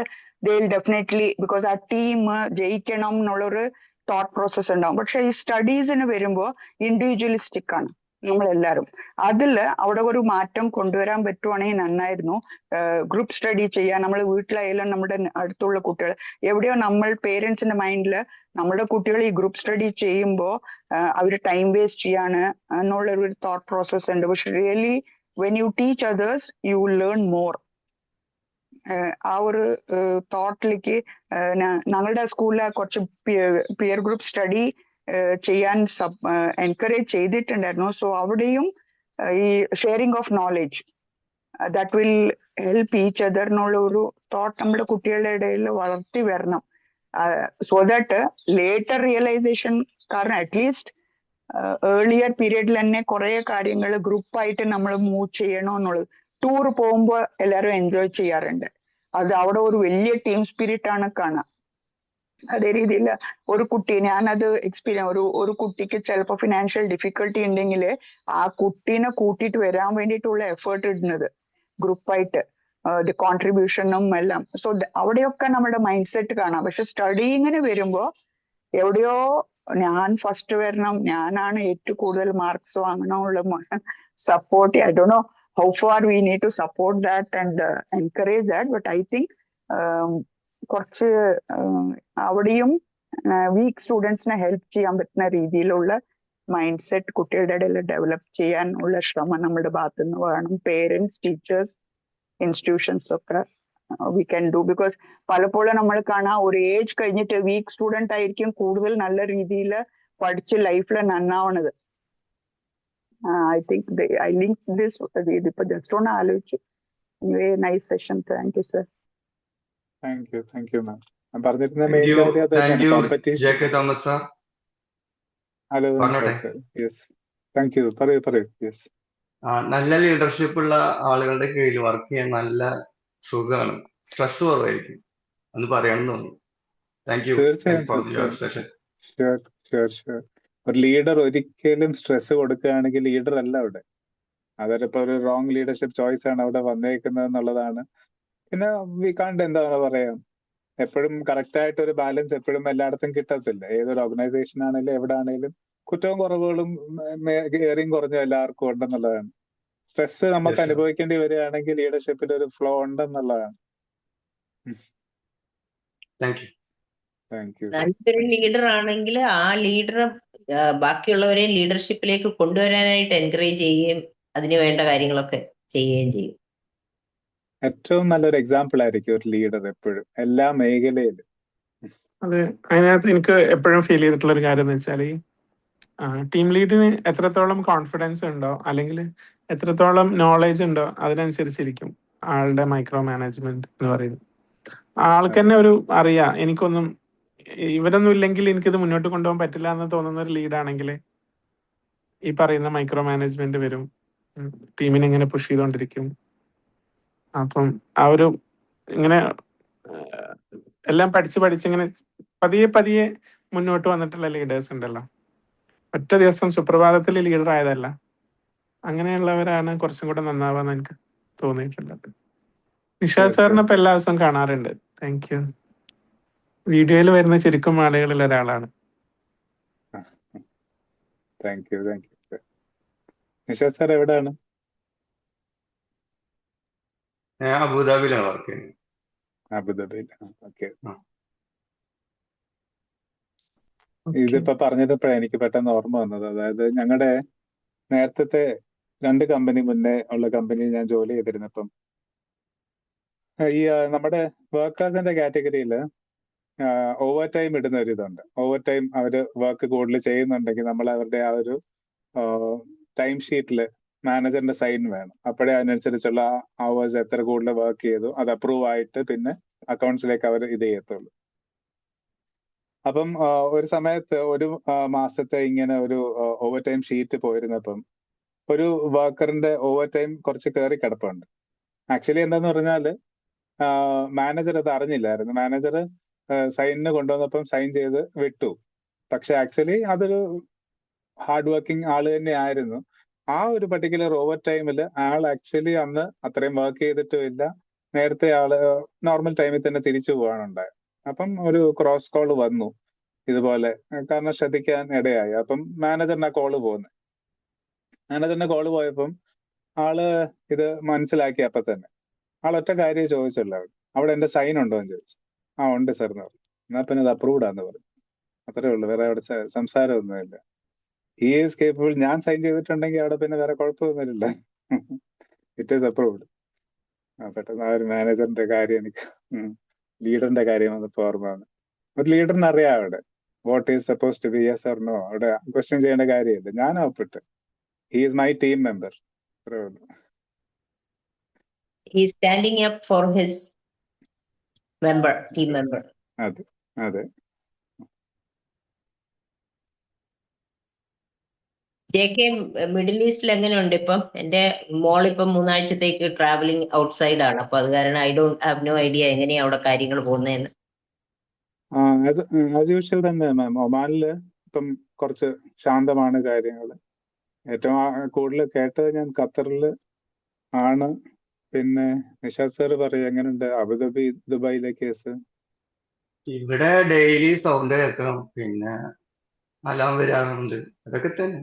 ഡെഫിനറ്റ്ലി ബിക്കോസ് ആ ടീം ജയിക്കണം എന്നുള്ളൊരു തോട്ട് പ്രോസസ് ഉണ്ടാവും. പക്ഷെ ഈ സ്റ്റഡീസിന് വരുമ്പോൾ ഇൻഡിവിജ്വലിസ്റ്റിക് ആണ് നമ്മളെല്ലാരും. അതില് അവിടെ ഒരു മാറ്റം കൊണ്ടുവരാൻ പറ്റുവാണെങ്കിൽ നന്നായിരുന്നു. ഗ്രൂപ്പ് സ്റ്റഡി ചെയ്യാൻ നമ്മൾ വീട്ടിലായാലും നമ്മുടെ അടുത്തുള്ള കുട്ടികൾ എവിടെയോ നമ്മൾ പേരൻസിന്റെ മൈൻഡിൽ നമ്മുടെ കുട്ടികൾ ഈ ഗ്രൂപ്പ് സ്റ്റഡി ചെയ്യുമ്പോൾ അവർ ടൈം വേസ്റ്റ് ചെയ്യാണ് എന്നുള്ള ഒരു തോട്ട് പ്രോസസ് ഉണ്ട്. പക്ഷെ really when you teach others you will learn more. ആ ഒരു തോട്ടിലേക്ക് ഞങ്ങളുടെ സ്കൂളിലെ കുറച്ച് പിയർ ഗ്രൂപ്പ് സ്റ്റഡി ചെയ്യാൻ എൻകറേജ് ചെയ്തിട്ടുണ്ടായിരുന്നു. സോ അവിടെയും ഈ sharing of knowledge that will help each other എന്നുള്ള ഒരു തോട്ട് നമ്മുടെ കുട്ടികളുടെ ഇടയിൽ വളർത്തി വരണം. സോ ദാറ്റ് ലേറ്റർ റിയലൈസേഷൻ, കാരണം അറ്റ്ലീസ്റ്റ് ഏർലിയർ പീരീഡിൽ തന്നെ കുറെ കാര്യങ്ങൾ ഗ്രൂപ്പായിട്ട് നമ്മൾ മൂവ് ചെയ്യണം എന്നുള്ളത്. ടൂർ പോകുമ്പോൾ എല്ലാവരും എൻജോയ് ചെയ്യാറുണ്ട്. അത് അവിടെ ഒരു വലിയ ടീം സ്പിരിറ്റ് ആണ് കാണുക. അതേ രീതിയിൽ ഒരു കുട്ടി, ഞാനത് എക്സ്പീരിയൻസ്, ഒരു കുട്ടിക്ക് ചിലപ്പോൾ ഫിനാൻഷ്യൽ ഡിഫിക്കൽട്ടി ഉണ്ടെങ്കിൽ ആ കുട്ടീനെ കൂട്ടിയിട്ട് വരാൻ വേണ്ടിയിട്ടുള്ള എഫേർട്ട് ഇടുന്നത് ഗ്രൂപ്പായിട്ട്, കോൺട്രിബ്യൂഷനും എല്ലാം. സോ അവിടെയൊക്കെ നമ്മുടെ മൈൻഡ് സെറ്റ് കാണാം. പക്ഷെ സ്റ്റഡിങ്ങിന് വരുമ്പോൾ എവിടെയോ ഞാൻ ഫസ്റ്റ് വരണം, ഞാനാണ് ഏറ്റവും കൂടുതൽ മാർക്സ് വാങ്ങണമുള്ള support. I don't know how far we need to support that and encourage that. But I think കുറച്ച് അവിടെയും വീക്ക് സ്റ്റുഡൻസിനെ ഹെൽപ്പ് ചെയ്യാൻ പറ്റുന്ന രീതിയിലുള്ള മൈൻഡ് സെറ്റ് കുട്ടികളുടെ ഇടയിൽ ഡെവലപ്പ് ചെയ്യാനുള്ള ശ്രമം നമ്മുടെ ഭാഗത്തു നിന്ന് വേണം. പേരൻസ്, ടീച്ചേഴ്സ്, ഇൻസ്റ്റിറ്റ്യൂഷൻസ് ഒക്കെ വി ക്യാൻ ഡു. ബിക്കോസ് പലപ്പോഴും നമ്മൾ കാണാം ഒരു ഏജ് കഴിഞ്ഞിട്ട് വീക്ക് സ്റ്റുഡന്റ് ആയിരിക്കും കൂടുതൽ നല്ല രീതിയിൽ പഠിച്ച് ലൈഫിൽ നന്നാവണത്. I think I link this. ഇതിപ്പോ ജസ്റ്റ് ഒന്ന് ആലോചിച്ചു. Nice session. Thank you sir. Thank you ma'am. ഞാൻ പറഞ്ഞിരുന്ന താങ്ക് മെയിൻ യു കാര്യം അത് തന്നെയാണ്, competition. J K Thomas sir. Hello പറഞ്ഞോട്ടെ. Yes, thank you. പറയൂ. യെസ്. നല്ല ലീഡർഷിപ്പ് ഉള്ള ആളുകളുടെ കീഴിൽ വർക്ക് ചെയ്യാൻ നല്ല സുഖമാണ്, സ്ട്രെസ് കുറവായിരിക്കും എന്ന് പറയണം തോന്നുന്നു. Thank you for your session. Sure. ഒരു ലീഡർ ഒരിക്കലും സ്ട്രെസ് കൊടുക്കുകയാണെങ്കിൽ ലീഡർ അല്ല അവിടെ. അതൊരിപ്പോ ഒരു റോങ് ലീഡർഷിപ്പ് ചോയ്സ് ആണ് അവിടെ വന്നേക്കുന്നത് എന്നുള്ളതാണ്. പിന്നെ വി കാണ്ട് എന്താ പറയാ, എപ്പോഴും കറക്റ്റ് ആയിട്ട് ഒരു ബാലൻസ് എപ്പോഴും എല്ലായിടത്തും കിട്ടത്തില്ല. ഏതൊരു ഓർഗനൈസേഷൻ ആണെങ്കിലും എവിടെ ആണെങ്കിലും കുറ്റവും കുറവുകളും ഏറിയും കുറഞ്ഞും എല്ലാവർക്കും ഉണ്ടെന്നുള്ളതാണ്. സ്ട്രെസ് നമുക്ക് Yes, sir. അനുഭവിക്കേണ്ടി വരികയാണെങ്കിൽ ലീഡർഷിപ്പിൽ ഒരു ഫ്ലോ ഉണ്ടെന്നുള്ളതാണ്. Thank you. നല്ലൊരു ലീഡർ ആണെങ്കിൽ ആ ലീഡർ ബാക്കിയുള്ളവരെ ലീഡർഷിപ്പിലേക്ക് കൊണ്ടുവരാനായിട്ട് എൻകറേജ് ചെയ്യുകയും അതിന് വേണ്ട കാര്യങ്ങളൊക്കെ ചെയ്യുകയും ചെയ്യും. ഏറ്റവും നല്ലൊരു എക്സാമ്പിൾ ആയിരിക്കും ഒരു ലീഡർ എപ്പോഴും എല്ലാ മേഖലയിലും. അത് അതിനകത്ത് എനിക്ക് എപ്പോഴും ഫീൽ ചെയ്തിട്ടുള്ള ഒരു കാര്യം എന്ന് വെച്ചാൽ, ടീം ലീഡിന് എത്രത്തോളം കോൺഫിഡൻസ് ഉണ്ടോ അല്ലെങ്കിൽ എത്രത്തോളം നോളേജ് ഉണ്ടോ അതിനനുസരിച്ചിരിക്കും ആളുടെ മൈക്രോ മാനേജ്മെന്റ് എന്ന് പറയുന്നത്. ആൾക്ക് തന്നെ ഒരു അറിയാം, എനിക്കൊന്നും ഇവരൊന്നും ഇല്ലെങ്കിൽ എനിക്കിത് മുന്നോട്ട് കൊണ്ടുപോകാൻ പറ്റില്ല എന്ന് തോന്നുന്ന ഒരു ലീഡാണെങ്കിൽ ഈ പറയുന്ന മൈക്രോ മാനേജ്മെന്റ് വരും, ടീമിനെ ഇങ്ങനെ പുഷ് ചെയ്തുകൊണ്ടിരിക്കും. അപ്പം ആ ഒരു ഇങ്ങനെ എല്ലാം പഠിച്ചിങ്ങനെ പതിയെ മുന്നോട്ട് വന്നിട്ടുള്ള ലീഡേഴ്സ് ഉണ്ടല്ലോ, ഒറ്റ ദിവസം സുപ്രഭാതത്തിൽ ലീഡർ ആയതല്ല. അങ്ങനെയുള്ളവരാണ് കുറച്ചും കൂടെ നന്നാവാന്ന് എനിക്ക് തോന്നിയിട്ടുള്ളത്. നിഷാദ് സാറിനെ ഇപ്പൊ എല്ലാ ദിവസവും കാണാറുണ്ട്. Thank you. വീഡിയോയിൽ വരുന്ന ചുരുക്കം ആളുകളിൽ ഒരാളാണ്. Thank you. നിഷാദ് സാർ എവിടെയാണ്? ഞാൻ അബുദാബിയിലാണ് വർക്ക് ചെയ്യുന്നത്. അബുദാബിയിൽ. ഓക്കെ. ഇതിപ്പോ പറഞ്ഞപ്പോഴാണ് എനിക്ക് പെട്ടെന്ന് ഓർമ്മ വന്നത്. അതായത് ഞങ്ങളുടെ നേരത്തെ 2 കമ്പനി മുന്നേ ഉള്ള കമ്പനിയിൽ ഞാൻ ജോലി ചെയ്തിരുന്നപ്പം ഈ നമ്മുടെ വർക്കേഴ്സിന്റെ കാറ്റഗറിയിൽ ഓവർ ടൈം ഇടുന്ന ഒരു ഇതുണ്ട്. ഓവർ ടൈം അവര് വർക്ക് കൂടുതൽ ചെയ്യുന്നുണ്ടെങ്കിൽ നമ്മൾ അവരുടെ ആ ഒരു ടൈം ഷീറ്റിൽ മാനേജറിന്റെ സൈൻ വേണം. അപ്പോഴേ അതിനനുസരിച്ചുള്ള അവേഴ്സ് എത്ര കൂടുതൽ വർക്ക് ചെയ്തു അത് അപ്രൂവ് ആയിട്ട് പിന്നെ അക്കൗണ്ട്സിലേക്ക് അവർ ഇത് ചെയ്യത്തുള്ളൂ. അപ്പം ഒരു സമയത്ത് ഒരു മാസത്തെ ഇങ്ങനെ ഒരു ഓവർ ടൈം ഷീറ്റ് പോയിരുന്നപ്പം ഒരു വർക്കറിന്റെ ഓവർ ടൈം കുറച്ച് കയറി കിടപ്പുണ്ട്. ആക്ച്വലി എന്താന്ന് പറഞ്ഞാല് മാനേജർ അത് അറിഞ്ഞില്ലായിരുന്നു. മാനേജർ സൈനിന് കൊണ്ടുവന്നപ്പം സൈൻ ചെയ്ത് വിട്ടു. പക്ഷെ ആക്ച്വലി അതൊരു ഹാർഡ് വർക്കിംഗ് ആള് തന്നെ ആയിരുന്നു. ആ ഒരു പർട്ടിക്കുലർ ഓവർ ടൈമിൽ ആൾ ആക്ച്വലി അന്ന് അത്രയും വർക്ക് ചെയ്തിട്ടും ഇല്ല. നേരത്തെ ആള് നോർമൽ ടൈമിൽ തന്നെ തിരിച്ചു പോവാണ് ഉണ്ടായത്. അപ്പം ഒരു ക്രോസ് കോൾ വന്നു ഇതുപോലെ, കാരണം ശ്രദ്ധിക്കാൻ ഇടയായി. അപ്പം മാനേജറിന്റെ കോള് പോകുന്നത്. മാനേജറിന്റെ കോള് പോയപ്പം ആള് ഇത് മനസ്സിലാക്കി. അപ്പൊ തന്നെ ആൾ ഒറ്റ കാര്യം ചോദിച്ചുള്ളൂ, അവിടെ എന്റെ സൈൻ ഉണ്ടോ എന്ന് ചോദിച്ചു. ആ ഉണ്ട് സാർ എന്ന് പറഞ്ഞു. എന്നാ പിന്നെ അത് അപ്രൂവ്ഡ് ആന്ന് പറഞ്ഞു. അത്രേ ഉള്ളൂ, വേറെ അവിടെ സംസാരമൊന്നുമില്ല. He is capable. ഞാൻ സൈൻ ചെയ്തിട്ടുണ്ടെങ്കിൽ അവിടെ പിന്നെ വേറെ കുഴപ്പമൊന്നുമില്ല. It is approved. പെട്ടെന്ന് ആ ഒരു മാനേജറിന്റെ കാര്യം എനിക്ക് ലീഡറിന്റെ കാര്യം വന്നപ്പോ ഓർമ്മ വന്നു. ഒരു ലീഡറിന് അറിയാം അവിടെ what is suppose to be yes or no. അവിടെ ക്വസ്റ്റ്യൻ ചെയ്യേണ്ട കാര്യമില്ല. ഞാൻ ഒപ്പിട്ട്. He is my team member. അത്രേ ഉള്ളൂ. He is standing up for his team member. അതെ അതെ. JK, മിഡിൽ ഈസ്റ്റിൽ എങ്ങനെയുണ്ട് ഇപ്പം? എന്റെ മോൾ ഇപ്പം 3 ആഴ്ചത്തേക്ക് ട്രാവലിംഗ് ഔട്ട്സൈഡ് ആണ്. അപ്പൊ അത് കാരണം I don't have no idea എങ്ങനെയാ അവിടെ കാര്യങ്ങൾ പോകുന്നതെന്ന്. ആസ് യൂഷ്വൽ തന്നെ മാം. ഒമാനില് ഇപ്പം കുറച്ച് ശാന്തമാണ് കാര്യങ്ങൾ. ഏറ്റവും കൂടുതൽ കേട്ടത് ഞാൻ ഖത്തറിൽ ആണ്. പിന്നെ നിഷാദ് സാർ പറയും എങ്ങനെയുണ്ട് അബുദാബി ദുബായിലെ കേസ്? ഇവിടെ ഡെയിലി സൗണ്ട് കേൾക്കണം, പിന്നെ അലാം വരാറുണ്ട്, അതൊക്കെ തന്നെ.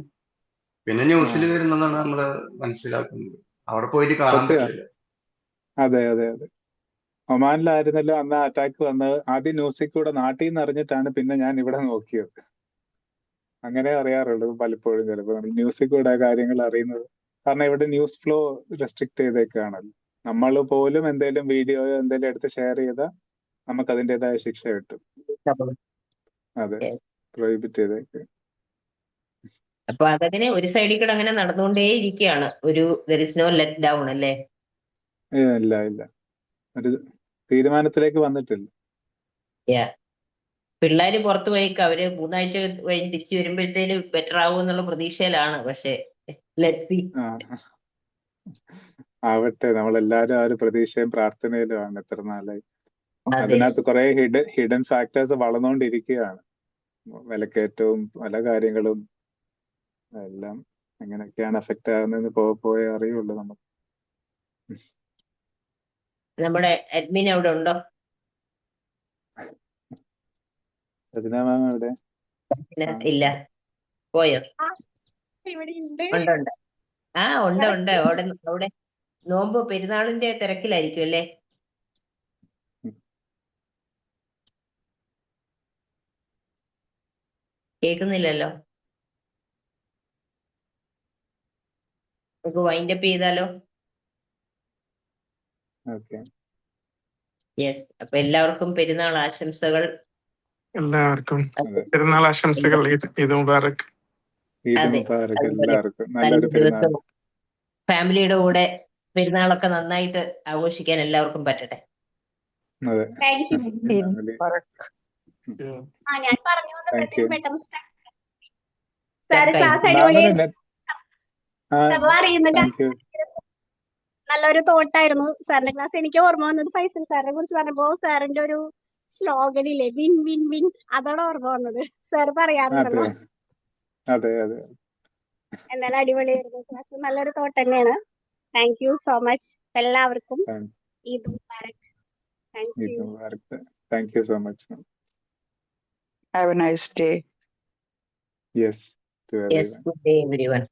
പിന്നെ ന്യൂസിൽ വരുന്നതാണ് നമ്മള് മനസ്സിലാക്കുന്നത്, അവിടെ പോയിട്ട് കാണാൻ പറ്റില്ല. അതെ അതെ അതെ. ഒമാനിലായിരുന്നല്ലോ അന്ന് അറ്റാക്ക് വന്നത്. ആദ്യം ന്യൂസിൽ കൂടെ നാട്ടിൽ നിന്ന് അറിഞ്ഞിട്ടാണ് പിന്നെ ഞാൻ ഇവിടെ നോക്കിയത്. അങ്ങനെ അറിയാറുള്ളൂ പലപ്പോഴും. ചിലപ്പോൾ നമ്മൾ ന്യൂസിൽ കൂടെ കാര്യങ്ങൾ അറിയുന്നത്. കാരണം ഇവിടെ ന്യൂസ് ഫ്ലോ റെസ്ട്രിക്ട് ചെയ്തേക്കാണല്ലോ. നമ്മൾ പോലും എന്തെങ്കിലും വീഡിയോയോ എന്തെങ്കിലും എടുത്ത് ഷെയർ ചെയ്താൽ നമുക്ക് അതിൻ്റെതായ ശിക്ഷ കിട്ടും. അതെ, പ്രൊഹിബിറ്റ് ചെയ്തേക്ക്. അപ്പൊ അതങ്ങനെ ഒരു സൈഡിൽ കൂടെ അങ്ങനെ നടന്നുകൊണ്ടേ ഇരിക്കുകയാണ്. ഒരു there is no let down അല്ലേ? ഇല്ല ഇല്ല, ഒരു തീരുമാനത്തിലേക്ക് വന്നിട്ടില്ല. പിള്ളേര് പുറത്തു പോയിക്ക് അവര് 3 ആഴ്ച കഴിഞ്ഞ് തിരിച്ചു വരുമ്പോഴത്തേന് ബെറ്റർ ആവും എന്നുള്ള പ്രതീക്ഷയിലാണ്. പക്ഷെ ആവട്ടെ, നമ്മളെല്ലാരും ആ ഒരു പ്രതീക്ഷയും പ്രാർത്ഥനയിലുമാണ് എത്ര നാളായി. അതെ, അതിനകത്ത് കുറെ ഹിഡൻ ഫാക്ടേഴ്സ് വളർന്നുകൊണ്ടിരിക്കുകയാണ്. വിലക്കയറ്റവും പല കാര്യങ്ങളും എല്ലാം എങ്ങനെയൊക്കെയാണ് എഫക്ട് ആകുന്നതെന്ന് പോയേ അറിയുള്ളൂ നമുക്ക്. നമ്മുടെ അഡ്മിൻ അവിടെ ഉണ്ടോ? അതിനാ മാം എവിടെ? ഇല്ല, പോയോ? ഇവിടെ ഉണ്ട്. ആ ഉണ്ട്. അവിടെ നോമ്പ് പെരുന്നാളിന്റെ തിരക്കിലായിരിക്കും അല്ലേ? കേൾക്കുന്നില്ലല്ലോ. നമുക്ക് വൈൻഡ് അപ്പ് ചെയ്താലോ? യെസ്. അപ്പൊ എല്ലാവർക്കും പെരുന്നാൾ ആശംസകൾ. എല്ലാവർക്കും പെരുന്നാൾ ആശംസകൾ. ഈദ് മുബാറക്. എല്ലാവർക്കും നല്ലൊരു പെരുന്നാൾ. ഫാമിലിയുടെ കൂടെ പെരുന്നാളൊക്കെ നന്നായിട്ട് ആഘോഷിക്കാൻ എല്ലാവർക്കും പറ്റട്ടെ. ഞാൻ പറഞ്ഞു പെട്ടെന്ന് സാറ് ക്ലാസ് അടിപൊളിയായിരുന്നു. നല്ലൊരു തോട്ടായിരുന്നു സാറിന്റെ ക്ലാസ്. എനിക്ക് ഓർമ്മ വന്നത് ഫൈസൽ സാറിനെ കുറിച്ച് പറഞ്ഞപ്പോ സാറിന്റെ ഒരു സ്ലോഗനില്ലേ, വിൻ വിൻ വിൻ, അതാണ് ഓർമ്മ വന്നത്. സാർ പറയാറുണ്ടല്ലോ. എന്നാലും അടിപൊളിയായിരുന്നു ക്ലാസ്. നല്ലൊരു തോട്ട് തന്നെയാണ്. താങ്ക് യു സോ മച്ച് എല്ലാവർക്കും. Eid Mubarak. Thank you so much. Have a nice day. Yes, to everyone. Yes, good day everyone.